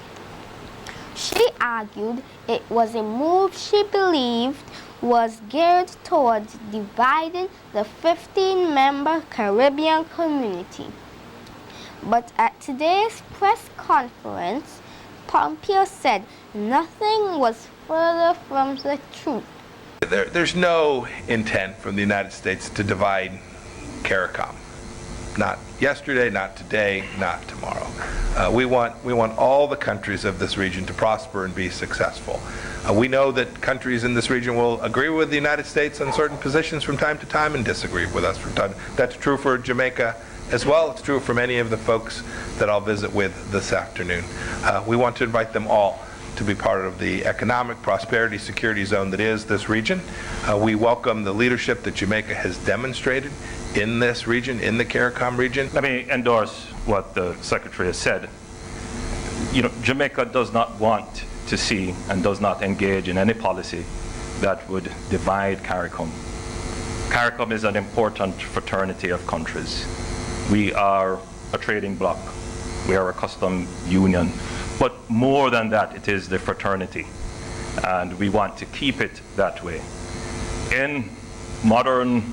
[SPEAKER 27] She argued it was a move she believed was geared towards dividing the 15-member Caribbean community. But at today's press conference, Pompeo said nothing was further from the truth.
[SPEAKER 2] There's no intent from the United States to divide CARICOM. Not yesterday, not today, not tomorrow. We want all the countries of this region to prosper and be successful. We know that countries in this region will agree with the United States on certain positions from time to time and disagree with us from time. That's true for Jamaica as well. It's true for many of the folks that I'll visit with this afternoon. We want to invite them all to be part of the economic prosperity security zone that is this region. We welcome the leadership that Jamaica has demonstrated in this region, in the CARICOM region.
[SPEAKER 6] Let me endorse what the Secretary has said. You know, Jamaica does not want to see and does not engage in any policy that would divide CARICOM. CARICOM is an important fraternity of countries. We are a trading bloc. We are a custom union. But more than that, it is the fraternity. And we want to keep it that way. In modern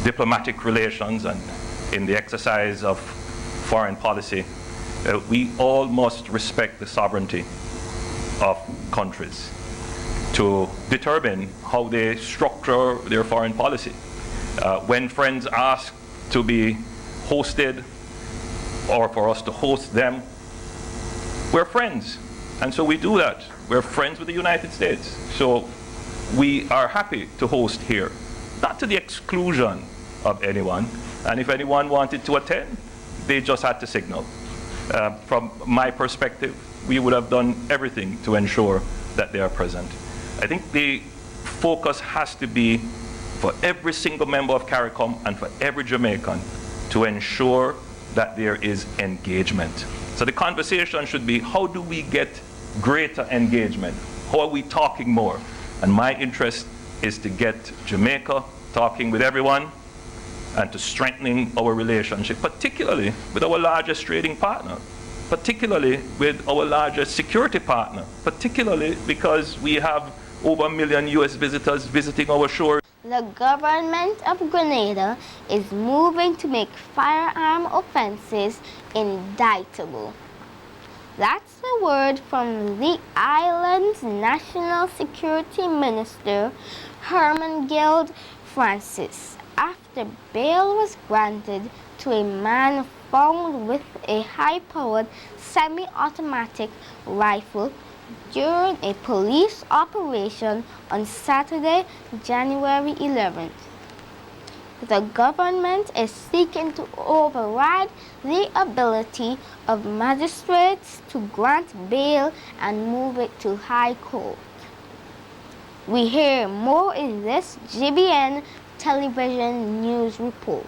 [SPEAKER 6] diplomatic relations and in the exercise of foreign policy, we all must respect the sovereignty of countries to determine how they structure their foreign policy. When friends ask to be hosted or for us to host them, we're friends, and so we do that. We're friends with the United States, so we are happy to host here, not to the exclusion of anyone, and if anyone wanted to attend, they just had to signal. From my perspective, we would have done everything to ensure that they are present. I think the focus has to be for every single member of CARICOM and for every Jamaican to ensure that there is engagement. So the conversation should be, how do we get greater engagement? How are we talking more? And my interest is to get Jamaica talking with everyone and to strengthening our relationship, particularly with our largest trading partner, particularly with our largest security partner, particularly because we have over 1 million US visitors visiting our shores.
[SPEAKER 27] The government of Grenada is moving to make firearm offenses indictable. That's the word from the island's National Security Minister, Hermangild Francis, after bail was granted to a man found with a high-powered semi-automatic rifle during a police operation on Saturday, January 11th. The government is seeking to override the ability of magistrates to grant bail and move it to High Court. We hear more in this GBN television news report.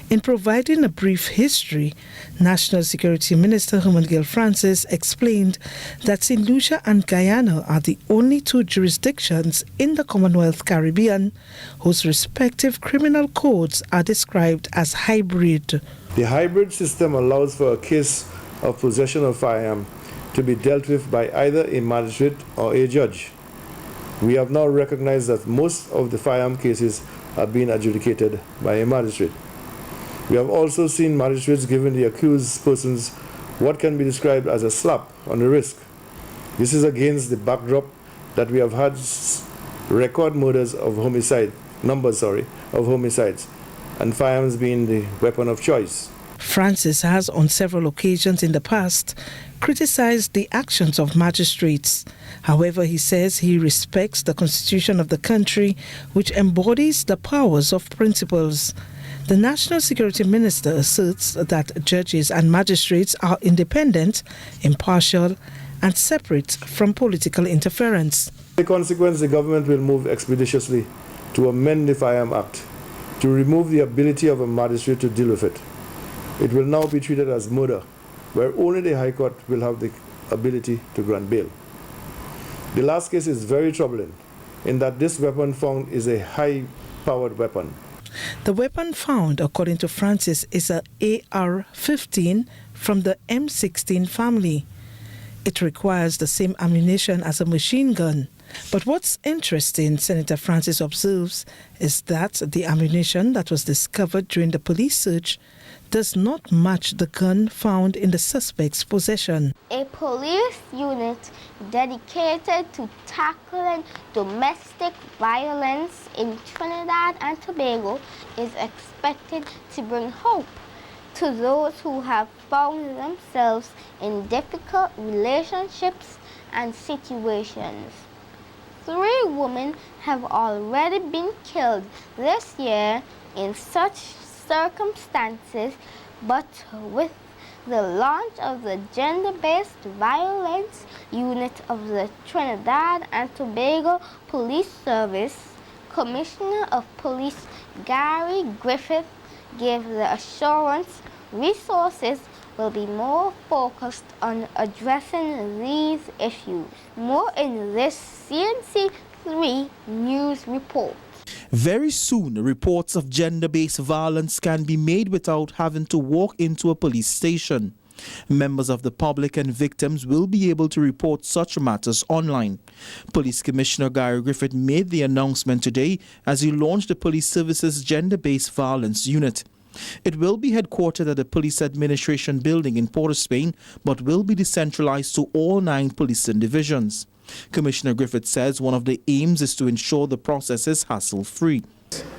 [SPEAKER 7] In providing a brief history, National Security Minister Hermangild Francis explained that St. Lucia and Guyana are the only two jurisdictions in the Commonwealth Caribbean whose respective criminal codes are described as hybrid.
[SPEAKER 8] The hybrid system allows for a case of possession of firearm to be dealt with by either a magistrate or a judge. We have now recognized that most of the firearm cases are being adjudicated by a magistrate. We have also seen magistrates giving the accused persons what can be described as a slap on the wrist. This is against the backdrop that we have had record murders of homicides, and firearms being the weapon of choice.
[SPEAKER 7] Francis has on several occasions in the past criticized the actions of magistrates. However, he says he respects the constitution of the country, which embodies the powers of principals. The National Security Minister asserts that judges and magistrates are independent, impartial, and separate from political interference.
[SPEAKER 8] The consequence, the government will move expeditiously to amend the Firearms Act to remove the ability of a magistrate to deal with it. It will now be treated as murder, where only the High Court will have the ability to grant bail. The last case is very troubling in that this weapon found is a high-powered weapon.
[SPEAKER 7] The weapon found, according to Francis, is a AR-15 from the M16 family. It requires the same ammunition as a machine gun. But what's interesting, Senator Francis observes, is that the ammunition that was discovered during the police search does not match the gun found in the suspect's possession.
[SPEAKER 27] A police unit dedicated to tackling domestic violence in Trinidad and Tobago is expected to bring hope to those who have found themselves in difficult relationships and situations. 3 women have already been killed this year in such circumstances, but with the launch of the Gender-Based Violence Unit of the Trinidad and Tobago Police Service, Commissioner of Police Gary Griffith gave the assurance resources will be more focused on addressing these issues. More in this CNC3 news report.
[SPEAKER 9] Very soon, reports of gender-based violence can be made without having to walk into a police station. Members of the public and victims will be able to report such matters online. Police Commissioner Gary Griffith made the announcement today as he launched the Police Service's Gender-Based Violence Unit. It will be headquartered at the Police Administration Building in Port of Spain, but will be decentralized to all 9 policing divisions. Commissioner Griffith says one of the aims is to ensure the process is hassle-free.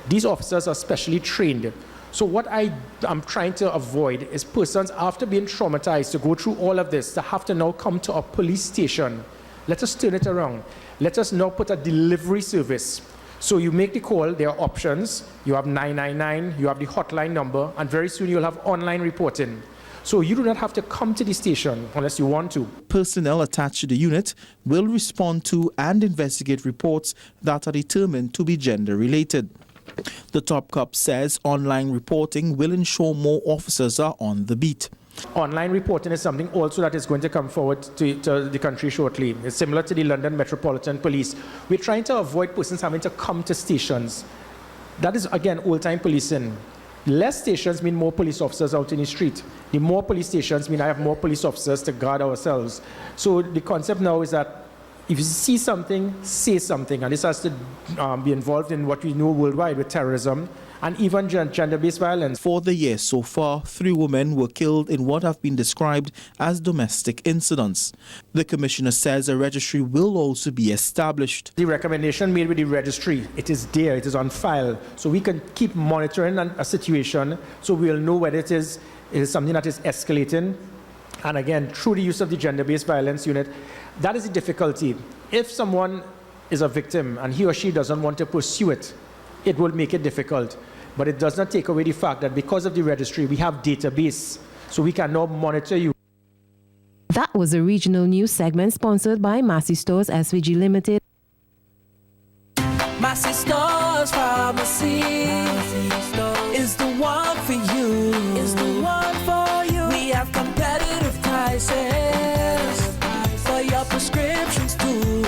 [SPEAKER 10] These officers are specially trained. So what I am trying to avoid is persons, after being traumatized, to go through all of this, to have to now come to a police station. Let us turn it around. Let us now put a delivery service. So you make the call, there are options. You have 999, you have the hotline number, and very soon you'll have online reporting. So you do not have to come to the station unless you want to.
[SPEAKER 9] Personnel attached to the unit will respond to and investigate reports that are determined to be gender-related. The top cop says online reporting will ensure more officers are on the beat.
[SPEAKER 10] Online reporting is something also that is going to come forward to the country shortly. It's similar to the London Metropolitan Police. We're trying to avoid persons having to come to stations. That is, again, old-time policing. Less stations mean more police officers out in the street. The more police stations mean I have more police officers to guard ourselves. So the concept now is that if you see something, say something. And this has to be involved in what we know worldwide with terrorism and even gender-based violence.
[SPEAKER 9] For the year so far, 3 women were killed in what have been described as domestic incidents. The Commissioner says a registry will also be established.
[SPEAKER 10] The recommendation made with the registry, it is there, it is on file, so we can keep monitoring a situation so we'll know whether it is something that is escalating. And again, through the use of the Gender-Based Violence Unit, that is the difficulty. If someone is a victim and he or she doesn't want to pursue it, it will make it difficult. But it does not take away the fact that because of the registry, we have database, so we can now monitor you.
[SPEAKER 1] That was a regional news segment sponsored by Massey Stores SVG Limited.
[SPEAKER 5] Massey Stores Pharmacy is the one for you. Is the one for you. We have competitive prices for your prescriptions too.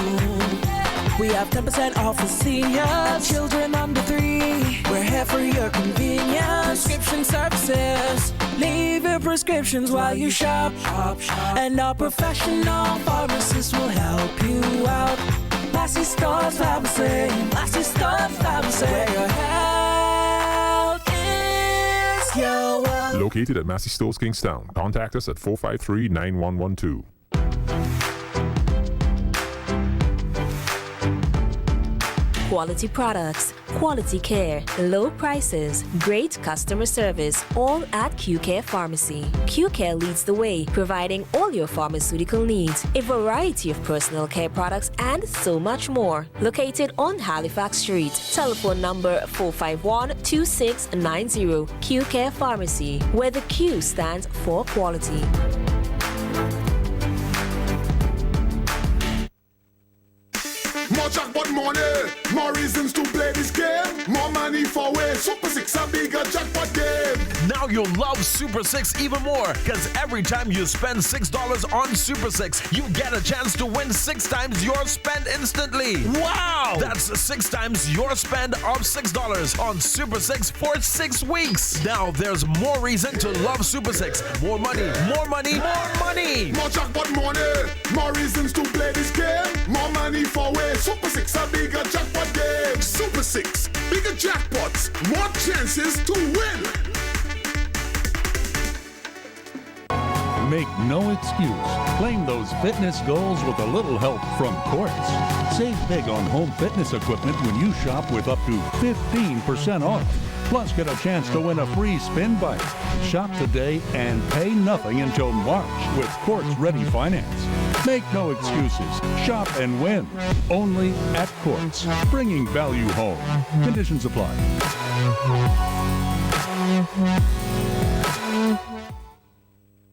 [SPEAKER 5] We have 10% off for seniors, children under 3. We're here for your convenience. Prescription services. Leave your prescriptions while you shop. And our professional pharmacists will help you out. Massey Stores Pharmacy. Massey Stores Pharmacy. Where your health is your wealth.
[SPEAKER 26] Located at Massey Stores Kingstown. Contact us at 453-9112.
[SPEAKER 11] Quality products, quality care, low prices, great customer service, all at Q-Care Pharmacy. Q-Care leads the way, providing all your pharmaceutical needs, a variety of personal care products, and so much more. Located on Halifax Street. Telephone number 451-2690. Q-Care Pharmacy, where the Q stands for quality.
[SPEAKER 12] More jackpot money, more reasons to play this game. More money for way. Super 6 a bigger jackpot game.
[SPEAKER 13] Now you'll love Super 6 even more, because every time you spend $6 on Super 6, you get a chance to win 6 times your spend instantly. Wow! That's 6 times your spend of $6 on Super 6 for 6 weeks. Now there's more reason to love Super 6. More money, more money, more money.
[SPEAKER 12] More jackpot money, more reasons to play this game. More money for way. Super 6 a bigger jackpot game. Super 6, bigger jackpots, more chances to win.
[SPEAKER 17] Make no excuse. Claim those fitness goals with a little help from Quartz. Save big on home fitness equipment when you shop with up to 15% off. Plus, get a chance to win a free spin bike. Shop today and pay nothing until March with Quartz Ready Finance. Make no excuses. Shop and win. Only at Quartz. Bringing value home. Conditions apply.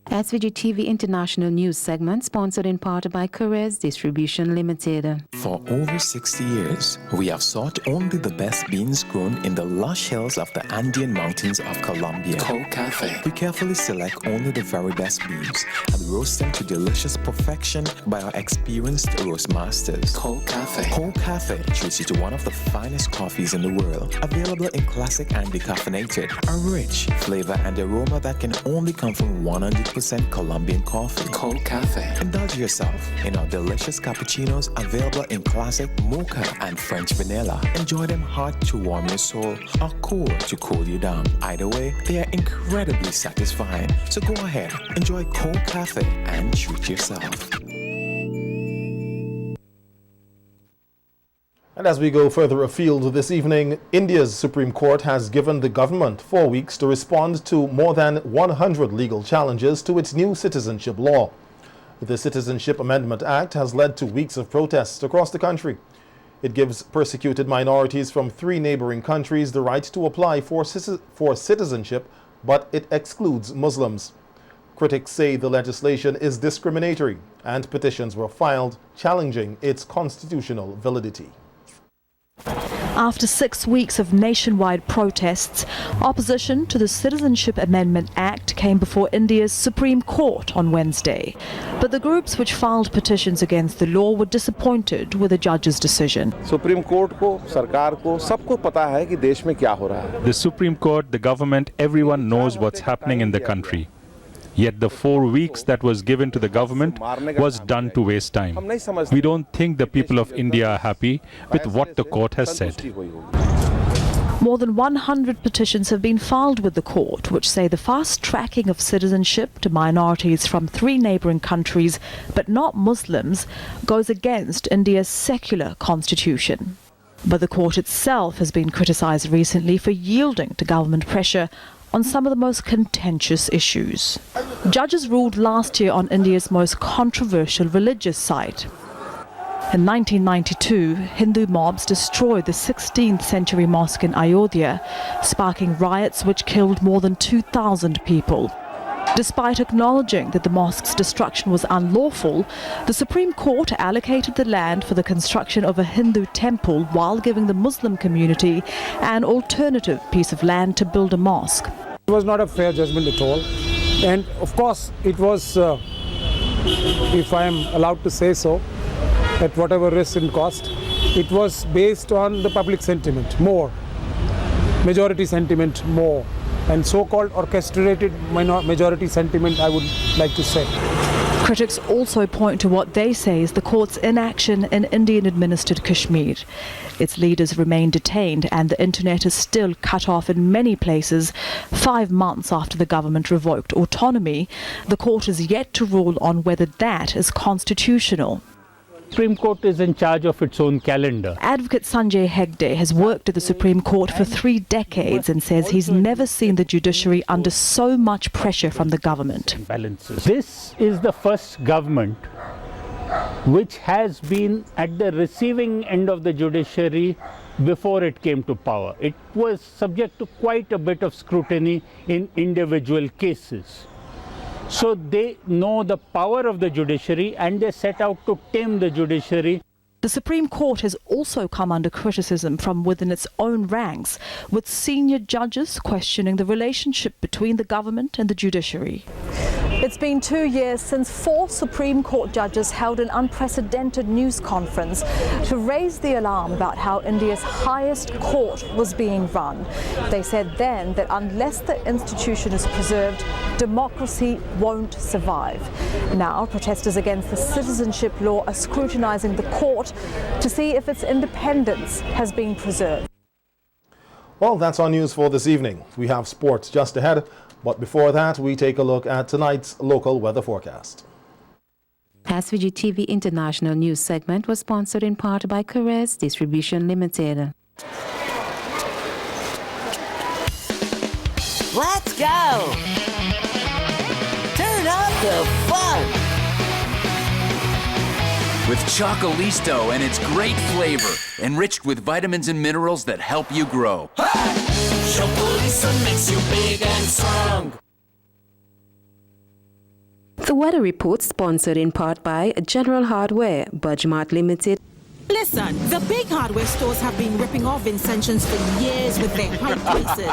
[SPEAKER 1] SVG-TV International News segment sponsored in part by Carrez Distribution Limited.
[SPEAKER 14] For over 60 years, we have sought only the best beans grown in the lush hills of the Andean mountains of Colombia. Cold Cafe. We carefully select only the very best beans and roast them to delicious perfection by our experienced roast masters. Cold Cafe. Cold Cafe treats you to one of the finest coffees in the world, available in classic and decaffeinated. A rich flavor and aroma that can only come from 100% Colombian coffee. Cold Cafe. Indulge yourself in our delicious cappuccinos available in classic mocha and French vanilla. Enjoy them hot to warm your soul or cool to cool you down. Either way, they are incredibly satisfying. So go ahead, enjoy Cold Cafe and treat yourself.
[SPEAKER 4] And as we go further afield this evening, India's Supreme Court has given the government 4 weeks to respond to more than 100 legal challenges to its new citizenship law. The Citizenship Amendment Act has led to weeks of protests across the country. It gives persecuted minorities from 3 neighboring countries the right to apply for citizenship, but it excludes Muslims. Critics say the legislation is discriminatory, and petitions were filed challenging its constitutional validity.
[SPEAKER 15] After 6 weeks of nationwide protests, opposition to the Citizenship Amendment Act came before India's Supreme Court on Wednesday. But the groups which filed petitions against the law were disappointed with the judge's decision.
[SPEAKER 16] Supreme Court ko, sarkar ko, sabko pata hai ki desh mein kya ho raha hai.
[SPEAKER 18] The Supreme Court, the government, everyone knows what's happening in the country. Yet the 4 weeks that was given to the government was done to waste time. We don't think the people of India are happy with what the court has said.
[SPEAKER 15] More than 100 petitions have been filed with the court, which say the fast tracking of citizenship to minorities from 3 neighboring countries, but not Muslims, goes against India's secular constitution. But the court itself has been criticized recently for yielding to government pressure on some of the most contentious issues. Judges ruled last year on India's most controversial religious site. In 1992, Hindu mobs destroyed the 16th century mosque in Ayodhya, sparking riots which killed more than 2,000 people. Despite acknowledging that the mosque's destruction was unlawful, the Supreme Court allocated the land for the construction of a Hindu temple while giving the Muslim community an alternative piece of land to build a mosque.
[SPEAKER 28] It was not a fair judgment at all. And of course, it was, if I am allowed to say so, at whatever risk and cost, it was based on the public sentiment more, majority sentiment more, and so-called orchestrated majority sentiment, I would like to say.
[SPEAKER 15] Critics also point to what they say is the court's inaction in Indian-administered Kashmir. Its leaders remain detained and the internet is still cut off in many places. 5 months after the government revoked autonomy, the court is yet to rule on whether that is constitutional.
[SPEAKER 3] Supreme Court is in charge of its own calendar.
[SPEAKER 15] Advocate Sanjay Hegde has worked at the Supreme Court for 3 decades and says he's never seen the judiciary under so much pressure from the government.
[SPEAKER 3] This is the first government which has been at the receiving end of the judiciary before it came to power. It was subject to quite a bit of scrutiny in individual cases. So they know the power of the judiciary and they set out to tame the judiciary.
[SPEAKER 15] The Supreme Court has also come under criticism from within its own ranks, with senior judges questioning the relationship between the government and the judiciary. It's been 2 years since 4 Supreme Court judges held an unprecedented news conference to raise the alarm about how India's highest court was being run. They said then that unless the institution is preserved, democracy won't survive. Now, protesters against the citizenship law are scrutinizing the court to see if its independence has been preserved.
[SPEAKER 4] Well, that's our news for this evening. We have sports just ahead, but before that, we take a look at tonight's local weather forecast.
[SPEAKER 1] SVG-TV International News segment was sponsored in part by Caress Distribution Limited.
[SPEAKER 5] Let's go! Turn up the fun!
[SPEAKER 19] With Chocolisto and its great flavor, enriched with vitamins and minerals that help you grow.
[SPEAKER 5] Chocolisto makes you big and strong.
[SPEAKER 1] The weather report sponsored in part by General Hardware, Budgemart Limited.
[SPEAKER 20] Listen, the big hardware stores have been ripping off Vincentians for years with their high prices. They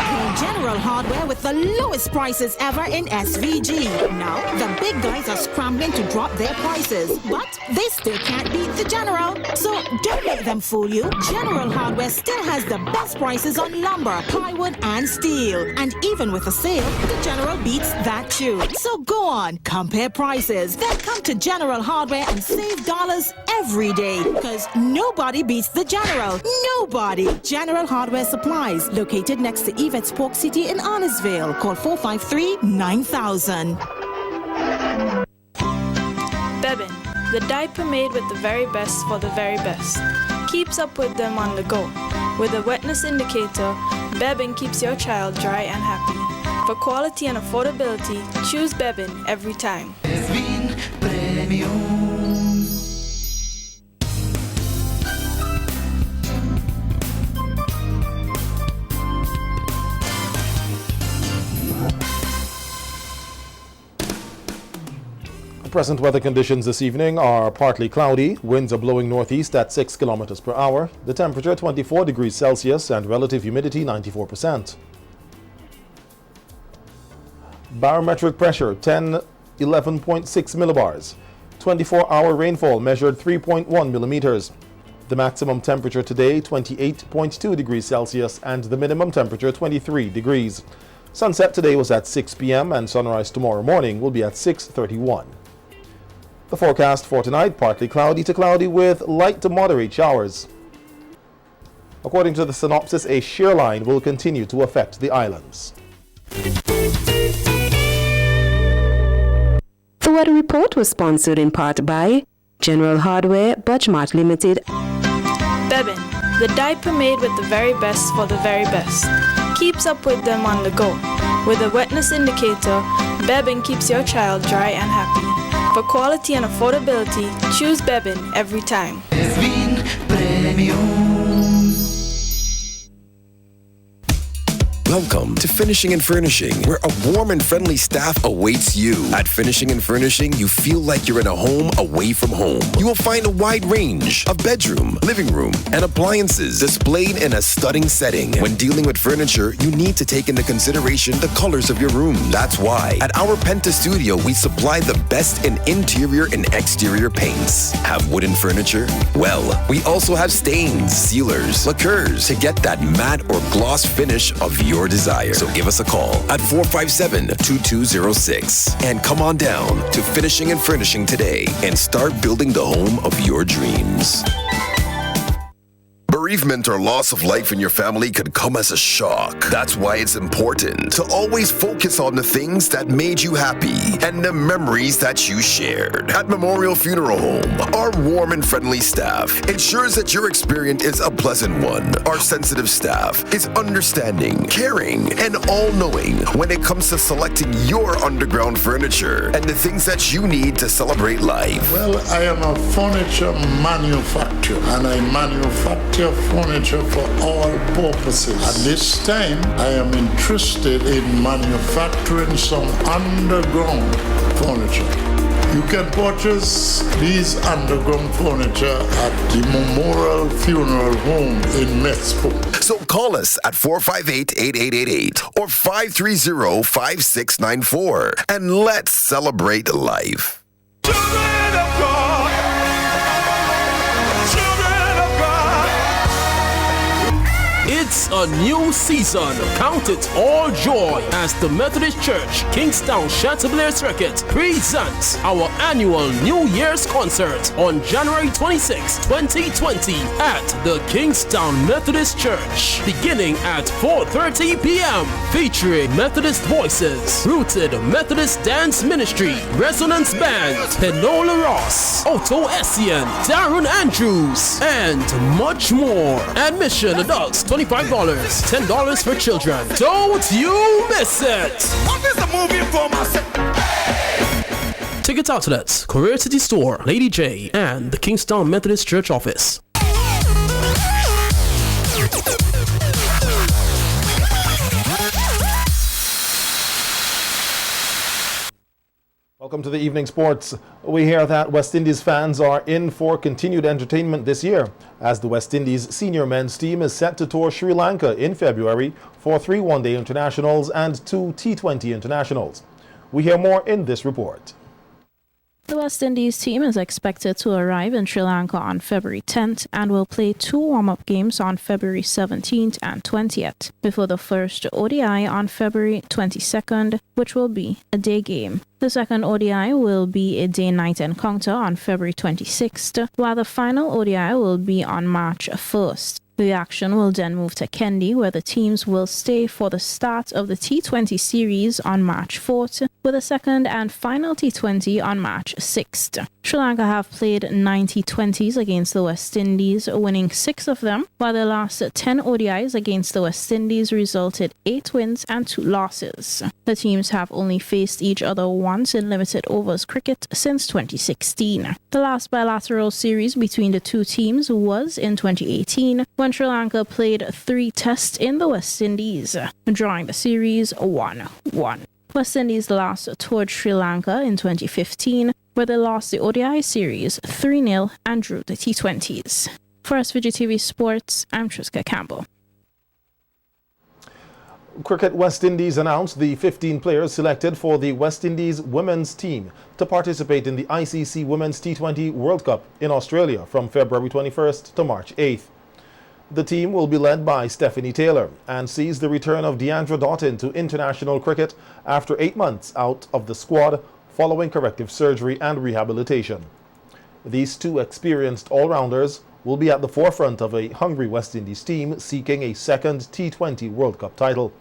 [SPEAKER 20] came General Hardware with the lowest prices ever in SVG. Now, the big guys are scrambling to drop their prices, but they still can't beat the General. So don't let them fool you. General Hardware still has the best prices on lumber, plywood, and steel. And even with a sale, the General beats that too. So go on, compare prices. Then come to General Hardware and save dollars every day. Because nobody beats the General. Nobody. General Hardware Supplies, located next to Yvette's Pork City in Arnesville. Call 453-9000.
[SPEAKER 21] Bebin, the diaper made with the very best for the very best. Keeps up with them on the go. With a wetness indicator, Bebin keeps your child dry and happy. For quality and affordability, choose Bebin every time.
[SPEAKER 5] Bebin Premium.
[SPEAKER 4] Present weather conditions this evening are partly cloudy. Winds are blowing northeast at 6 kilometers per hour. The temperature 24 degrees Celsius and relative humidity 94%. Barometric pressure 11.6 millibars. 24-hour rainfall measured 3.1 millimeters. The maximum temperature today 28.2 degrees Celsius and the minimum temperature 23 degrees. Sunset today was at 6 p.m. and sunrise tomorrow morning will be at 6:31. The forecast for tonight, partly cloudy to cloudy with light to moderate showers. According to the synopsis, a shear line will continue to affect the islands.
[SPEAKER 1] The weather report was sponsored in part by General Hardware, Budgemart Limited.
[SPEAKER 21] Bebin, the diaper made with the very best for the very best. Keeps up with them on the go. With a wetness indicator, Bebin keeps your child dry and happy. For quality and affordability, choose Bebin every time.
[SPEAKER 5] Bebin Premium.
[SPEAKER 22] Welcome to Finishing and Furnishing, where a warm and friendly staff awaits you. At Finishing and Furnishing, you feel like you're in a home away from home. You will find a wide range of bedroom, living room, and appliances displayed in a stunning setting. When dealing with furniture, you need to take into consideration the colors of your room. That's why at our Penta Studio, we supply the best in interior and exterior paints. Have wooden furniture? Well, we also have stains, sealers, lacquers to get that matte or gloss finish of your desire. So give us a call at 457-2206 and come on down to Finishing and Furnishing today and start building the home of your dreams. Bereavement or loss of life in your family could come as a shock. That's why it's important to always focus on the things that made you happy and the memories that you shared. At Memorial Funeral Home, our warm and friendly staff ensures that your experience is a pleasant one. Our sensitive staff is understanding, caring, and all-knowing when it comes to selecting your underground furniture and the things that you need to celebrate life.
[SPEAKER 2] Well, I am a furniture manufacturer and I manufacture furniture for all purposes. At this time, I am interested in manufacturing some underground furniture. You can purchase these underground furniture at the Memorial Funeral Home in Mexico.
[SPEAKER 22] So call us at 458-8888 or 530-5694 and let's celebrate life.
[SPEAKER 6] It's a new season. Count it all joy as the Methodist Church, Kingstown Chanticleer Circuit presents our annual New Year's concert on January 26, 2020 at the Kingstown Methodist Church, beginning at 4:30 p.m. featuring Methodist Voices, Rooted Methodist Dance Ministry, Resonance Band, Penola Ross, Otto Essien, Darren Andrews, and much more. Admission adults $25, $10 for children. Don't you miss it!
[SPEAKER 12] What is the movie for myself?
[SPEAKER 6] Ticket outlets, Career City Store, Lady J, and the Kingstown Methodist Church office.
[SPEAKER 4] Welcome to the evening sports. We hear that West Indies fans are in for continued entertainment this year, as the West Indies senior men's team is set to tour Sri Lanka in February for 3 one-day internationals and 2 T20 internationals. We hear more in this report.
[SPEAKER 21] The West Indies team is expected to arrive in Sri Lanka on February 10th and will play 2 warm-up games on February 17th and 20th, before the first ODI on February 22nd, which will be a day game. The second ODI will be a day-night encounter on February 26th, while the final ODI will be on March 1st. The action will then move to Kendi, where the teams will stay for the start of the T20 series on March 4th, with a second and final T20 on March 6th. Sri Lanka have played 9 T20s against the West Indies, winning 6 of them, while the last 10 ODIs against the West Indies resulted 8 wins and 2 losses. The teams have only faced each other once in limited overs cricket since 2016. The last bilateral series between the two teams was in 2018, when Sri Lanka played 3 tests in the West Indies, drawing the series 1-1. West Indies last toured Sri Lanka in 2015, where they lost the ODI series 3-0 and drew the T20s. For SVG-TV Sports, I'm Triska Campbell.
[SPEAKER 4] Cricket West Indies announced the 15 players selected for the West Indies women's team to participate in the ICC Women's T20 World Cup in Australia from February 21st to March 8th. The team will be led by Stephanie Taylor and sees the return of Deandra Doughton to international cricket after 8 months out of the squad following corrective surgery and rehabilitation. These 2 experienced all-rounders will be at the forefront of a hungry West Indies team seeking a second T20 World Cup title.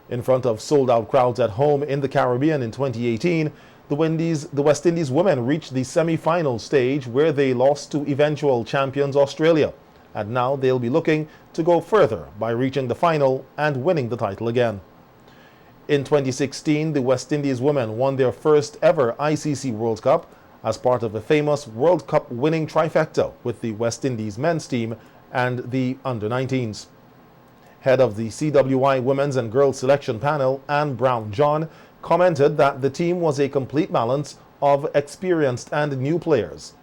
[SPEAKER 4] In front of sold-out crowds at home in the Caribbean in 2018, the West Indies women reached the semi-final stage where they lost to eventual champions Australia. And now they'll be looking to go further by reaching the final and winning the title again. In 2016, the West Indies women won their first ever ICC World Cup as part of a famous World Cup winning trifecta with the West Indies men's team and the under-19s. Head of the CWI Women's and Girls Selection Panel, Anne Brown-John, commented that the team was a complete balance of experienced and new players.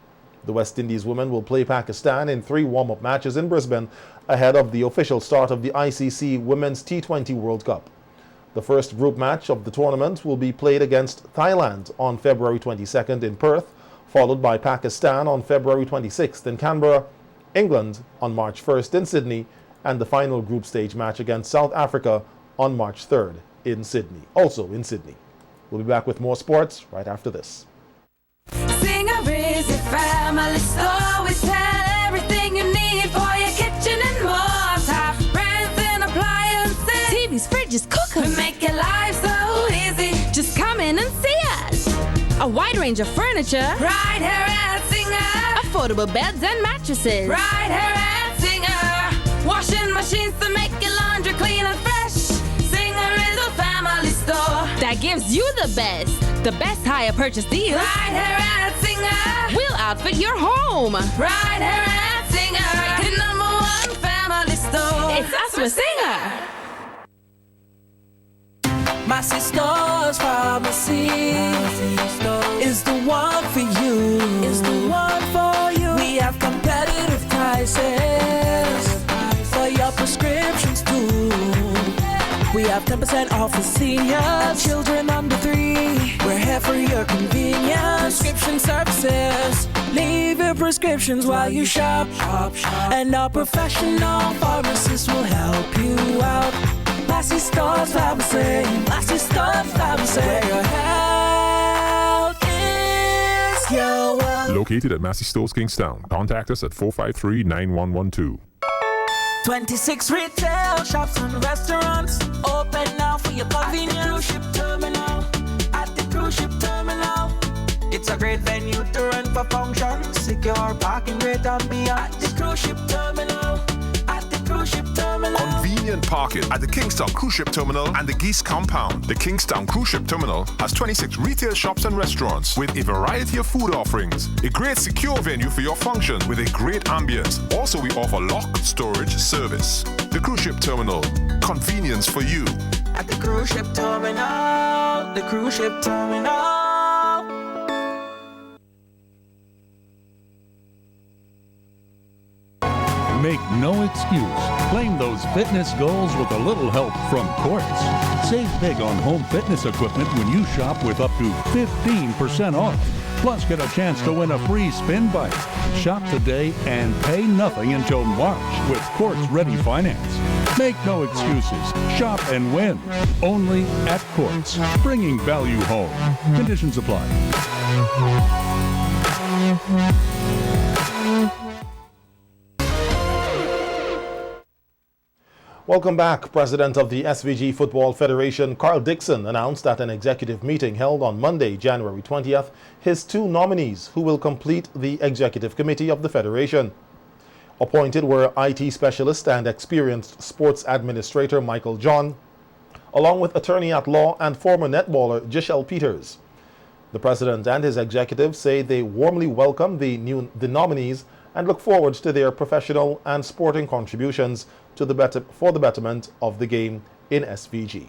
[SPEAKER 4] The West Indies women will play Pakistan in 3 warm-up matches in Brisbane ahead of the official start of the ICC Women's T20 World Cup. The first group match of the tournament will be played against Thailand on February 22nd in Perth, followed by Pakistan on February 26th in Canberra, England on March 1st in Sydney, and the final group stage match against South Africa on March 3rd in Sydney, also in Sydney. We'll be back with more sports right after this.
[SPEAKER 5] Singer is a family store. We sell everything you need for your kitchen and
[SPEAKER 7] range of furniture.
[SPEAKER 5] Right here at Singer.
[SPEAKER 7] Affordable beds and mattresses.
[SPEAKER 5] Right here at Singer. Washing machines to make your laundry clean and fresh. Singer is a family store
[SPEAKER 7] that gives you the best hire purchase deals.
[SPEAKER 5] Right here at Singer.
[SPEAKER 7] We'll outfit your home.
[SPEAKER 5] Right here at Singer. The #1 family store.
[SPEAKER 7] It's us with Singer.
[SPEAKER 5] My sister's pharmacy is the one for you. Is the one for you. We have competitive prices for your prescriptions too. We have 10% off for seniors, children under 3. We're here for your convenience. Prescription services. Leave your prescriptions while you shop. And our professional pharmacists will help you out. Massey Stores Pharmacy, Massey Stores Pharmacy, where your health is your wealth.
[SPEAKER 26] Located at Massey Stores, Kingstown. Contact us at 453-9112.
[SPEAKER 5] 26 retail shops and restaurants open now for your convenience. At the cruise ship terminal, at the cruise ship terminal. It's a great venue to run for functions. Secure parking, great ambiance. At the cruise ship terminal.
[SPEAKER 8] Convenient parking at the Kingstown Cruise Ship Terminal and the Geese Compound. The Kingstown Cruise Ship Terminal has 26 retail shops and restaurants with a variety of food offerings. A great secure venue for your function with a great ambience. Also, we offer lock storage service. The Cruise Ship Terminal. Convenience for you.
[SPEAKER 5] At the Cruise Ship Terminal. The Cruise Ship Terminal.
[SPEAKER 17] Make no excuse. Claim those fitness goals with a little help from Quartz. Save big on home fitness equipment when you shop with up to 15% off. Plus, get a chance to win a free spin bike. Shop today and pay nothing until March with Quartz Ready Finance. Make no excuses. Shop and win. Only at Quartz. Bringing value home. Conditions apply.
[SPEAKER 4] Welcome back. President of the SVG Football Federation, Carl Dixon, announced at an executive meeting held on Monday, January 20th, his 2 nominees who will complete the executive committee of the federation. Appointed were IT specialist and experienced sports administrator Michael John, along with attorney at law and former netballer Giselle Peters. The president and his executives say they warmly welcome the nominees and look forward to their professional and sporting contributions to for the betterment of the game in SVG.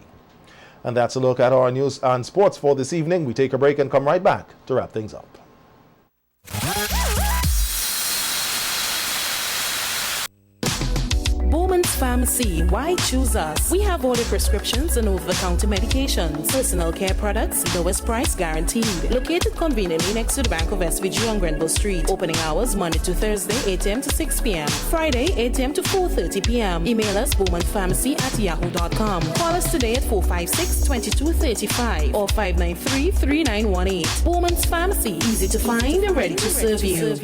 [SPEAKER 4] And that's a look at our news and sports for this evening. We take a break and come right back to wrap things up.
[SPEAKER 9] Bowman's Pharmacy, why choose us? We have all the prescriptions and over-the-counter medications, personal care products, lowest price guaranteed. Located conveniently next to the Bank of SVG on Grenville Street. Opening hours Monday to Thursday, 8 a.m. to 6 p.m. Friday, 8 a.m. to 4:30 p.m. Email us bowmanpharmacy@yahoo.com. Call us today at 456-2235 or 593-3918. Bowman's Pharmacy, easy to find and ready to serve you.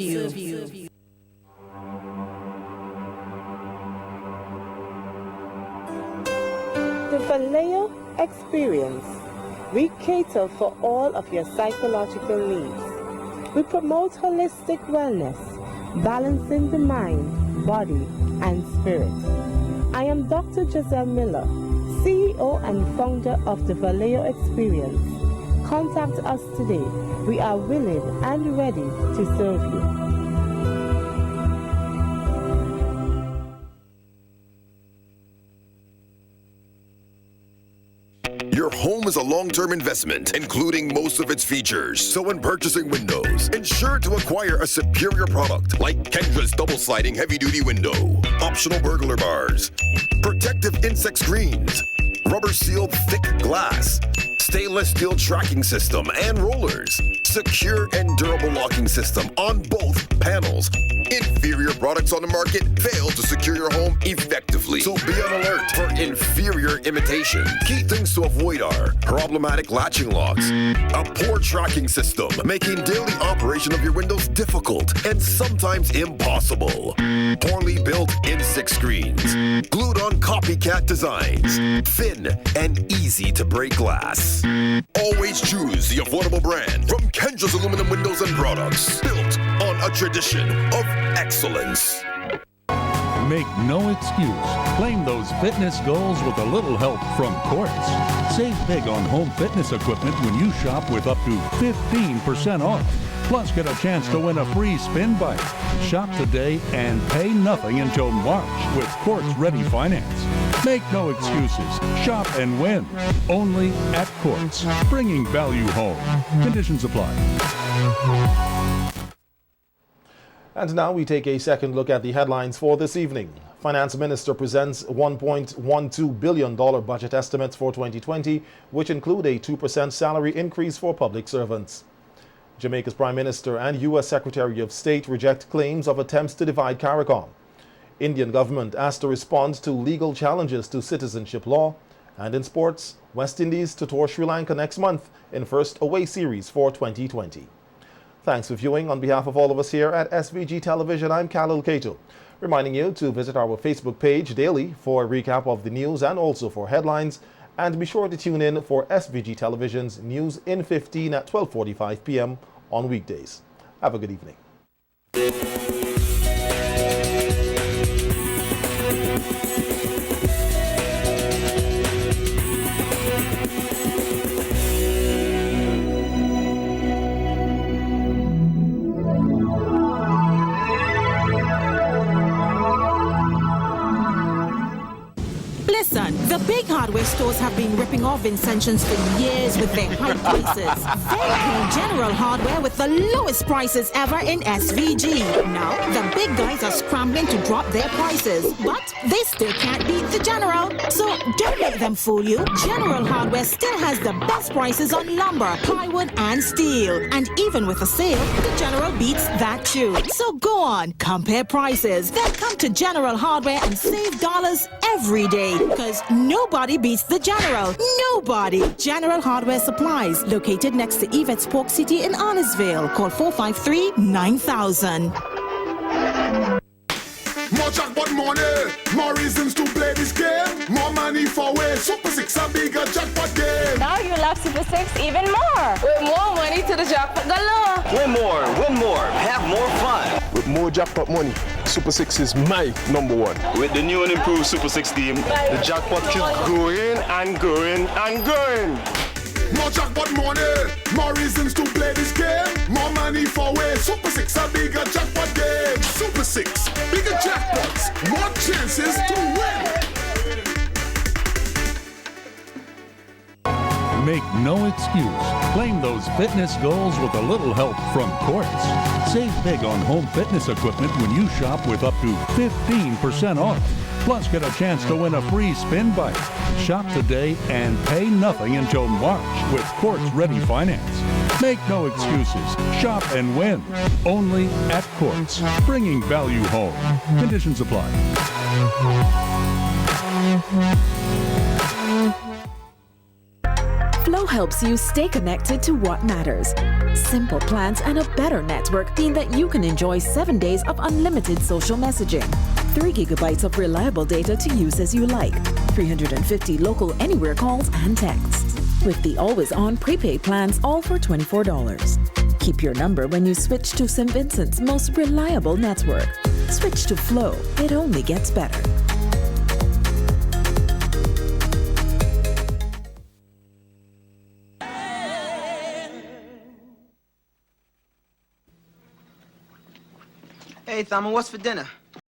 [SPEAKER 10] The Vallejo Experience. We cater for all of your psychological needs. We promote holistic wellness, balancing the mind, body, and spirit. I am Dr. Giselle Miller, CEO and founder of the Vallejo Experience. Contact us today. We are willing and ready to serve you.
[SPEAKER 22] Your home is a long-term investment, including most of its features. So when purchasing windows, ensure to acquire a superior product like Kendra's double-sliding heavy-duty window, optional burglar bars, protective insect screens, rubber-sealed thick glass, stainless steel tracking system and rollers, secure and durable locking system on both panels. Inferior products on the market fail to secure your home effectively. quickly, so be on alert for inferior imitation. Key things to avoid are problematic latching locks, a poor tracking system, making daily operation of your windows difficult and sometimes impossible, poorly built insect screens, glued-on copycat designs, thin and easy to break glass. Always choose the affordable brand from Kendra's Aluminum Windows and Products, built on a tradition of excellence.
[SPEAKER 17] Make no excuse. Claim those fitness goals with a little help from Quartz. Save big on home fitness equipment when you shop with up to 15% off. Plus, get a chance to win a free spin bike. Shop today and pay nothing until March with Quartz Ready Finance. Make no excuses. Shop and win. Only at Quartz. Bringing value home. Conditions apply.
[SPEAKER 4] And now we take a second look at the headlines for this evening. Finance Minister presents $1.12 billion budget estimates for 2020, which include a 2% salary increase for public servants. Jamaica's Prime Minister and U.S. Secretary of State reject claims of attempts to divide CARICOM. Indian government asked to respond to legal challenges to citizenship law. And in sports, West Indies to tour Sri Lanka next month in first away series for 2020. Thanks for viewing. On behalf of all of us here at SVG Television, I'm Khalil Kato, reminding you to visit our Facebook page daily for a recap of the news and also for headlines. And be sure to tune in for SVG Television's News in 15 at 12:45 p.m. on weekdays. Have a good evening.
[SPEAKER 20] Listen, the big hardware stores have been ripping off Vincentians for years with their high prices. They came General Hardware with the lowest prices ever in SVG. Now, the big guys are scrambling to drop their prices, but they still can't beat the General. So don't let them fool you. General Hardware still has the best prices on lumber, plywood, and steel. And even with a sale, the General beats that too. So go on, compare prices. Then come to General Hardware and save dollars every day. Because nobody beats the General. Nobody. General Hardware Supplies, located next to Yvette's Pork City in Arnesville. Call 453-9000.
[SPEAKER 12] More jackpot money, more reasons to play this game. More money for way. Super 6 a bigger jackpot game.
[SPEAKER 11] Now you love Super 6 even more. With more money to the jackpot galore.
[SPEAKER 13] Win more, have more fun.
[SPEAKER 14] With more jackpot money, Super 6 is my number one.
[SPEAKER 13] With the new and improved Super 6 team, the jackpot keeps growing and growing and growing.
[SPEAKER 12] More jackpot money, more reasons to play this game. More money for way. Super 6 a bigger jackpot game. Super 6, bigger jackpots, more chances to win.
[SPEAKER 17] Make no excuse. Claim those fitness goals with a little help from Quartz. Save big on home fitness equipment when you shop with up to 15% off. Plus, get a chance to win a free spin bike. Shop today and pay nothing until March with Quartz Ready Finance. Make no excuses. Shop and win. Only at Quartz. Bringing value home. Conditions apply.
[SPEAKER 16] Flow helps you stay connected to what matters. Simple plans and a better network mean that you can enjoy 7 days of unlimited social messaging, 3 gigabytes of reliable data to use as you like, 350 local anywhere calls and texts. With the always-on prepaid plans, all for $24. Keep your number when you switch to St. Vincent's most reliable network. Switch to Flow. It only gets better.
[SPEAKER 23] Hey, Thama, what's for dinner?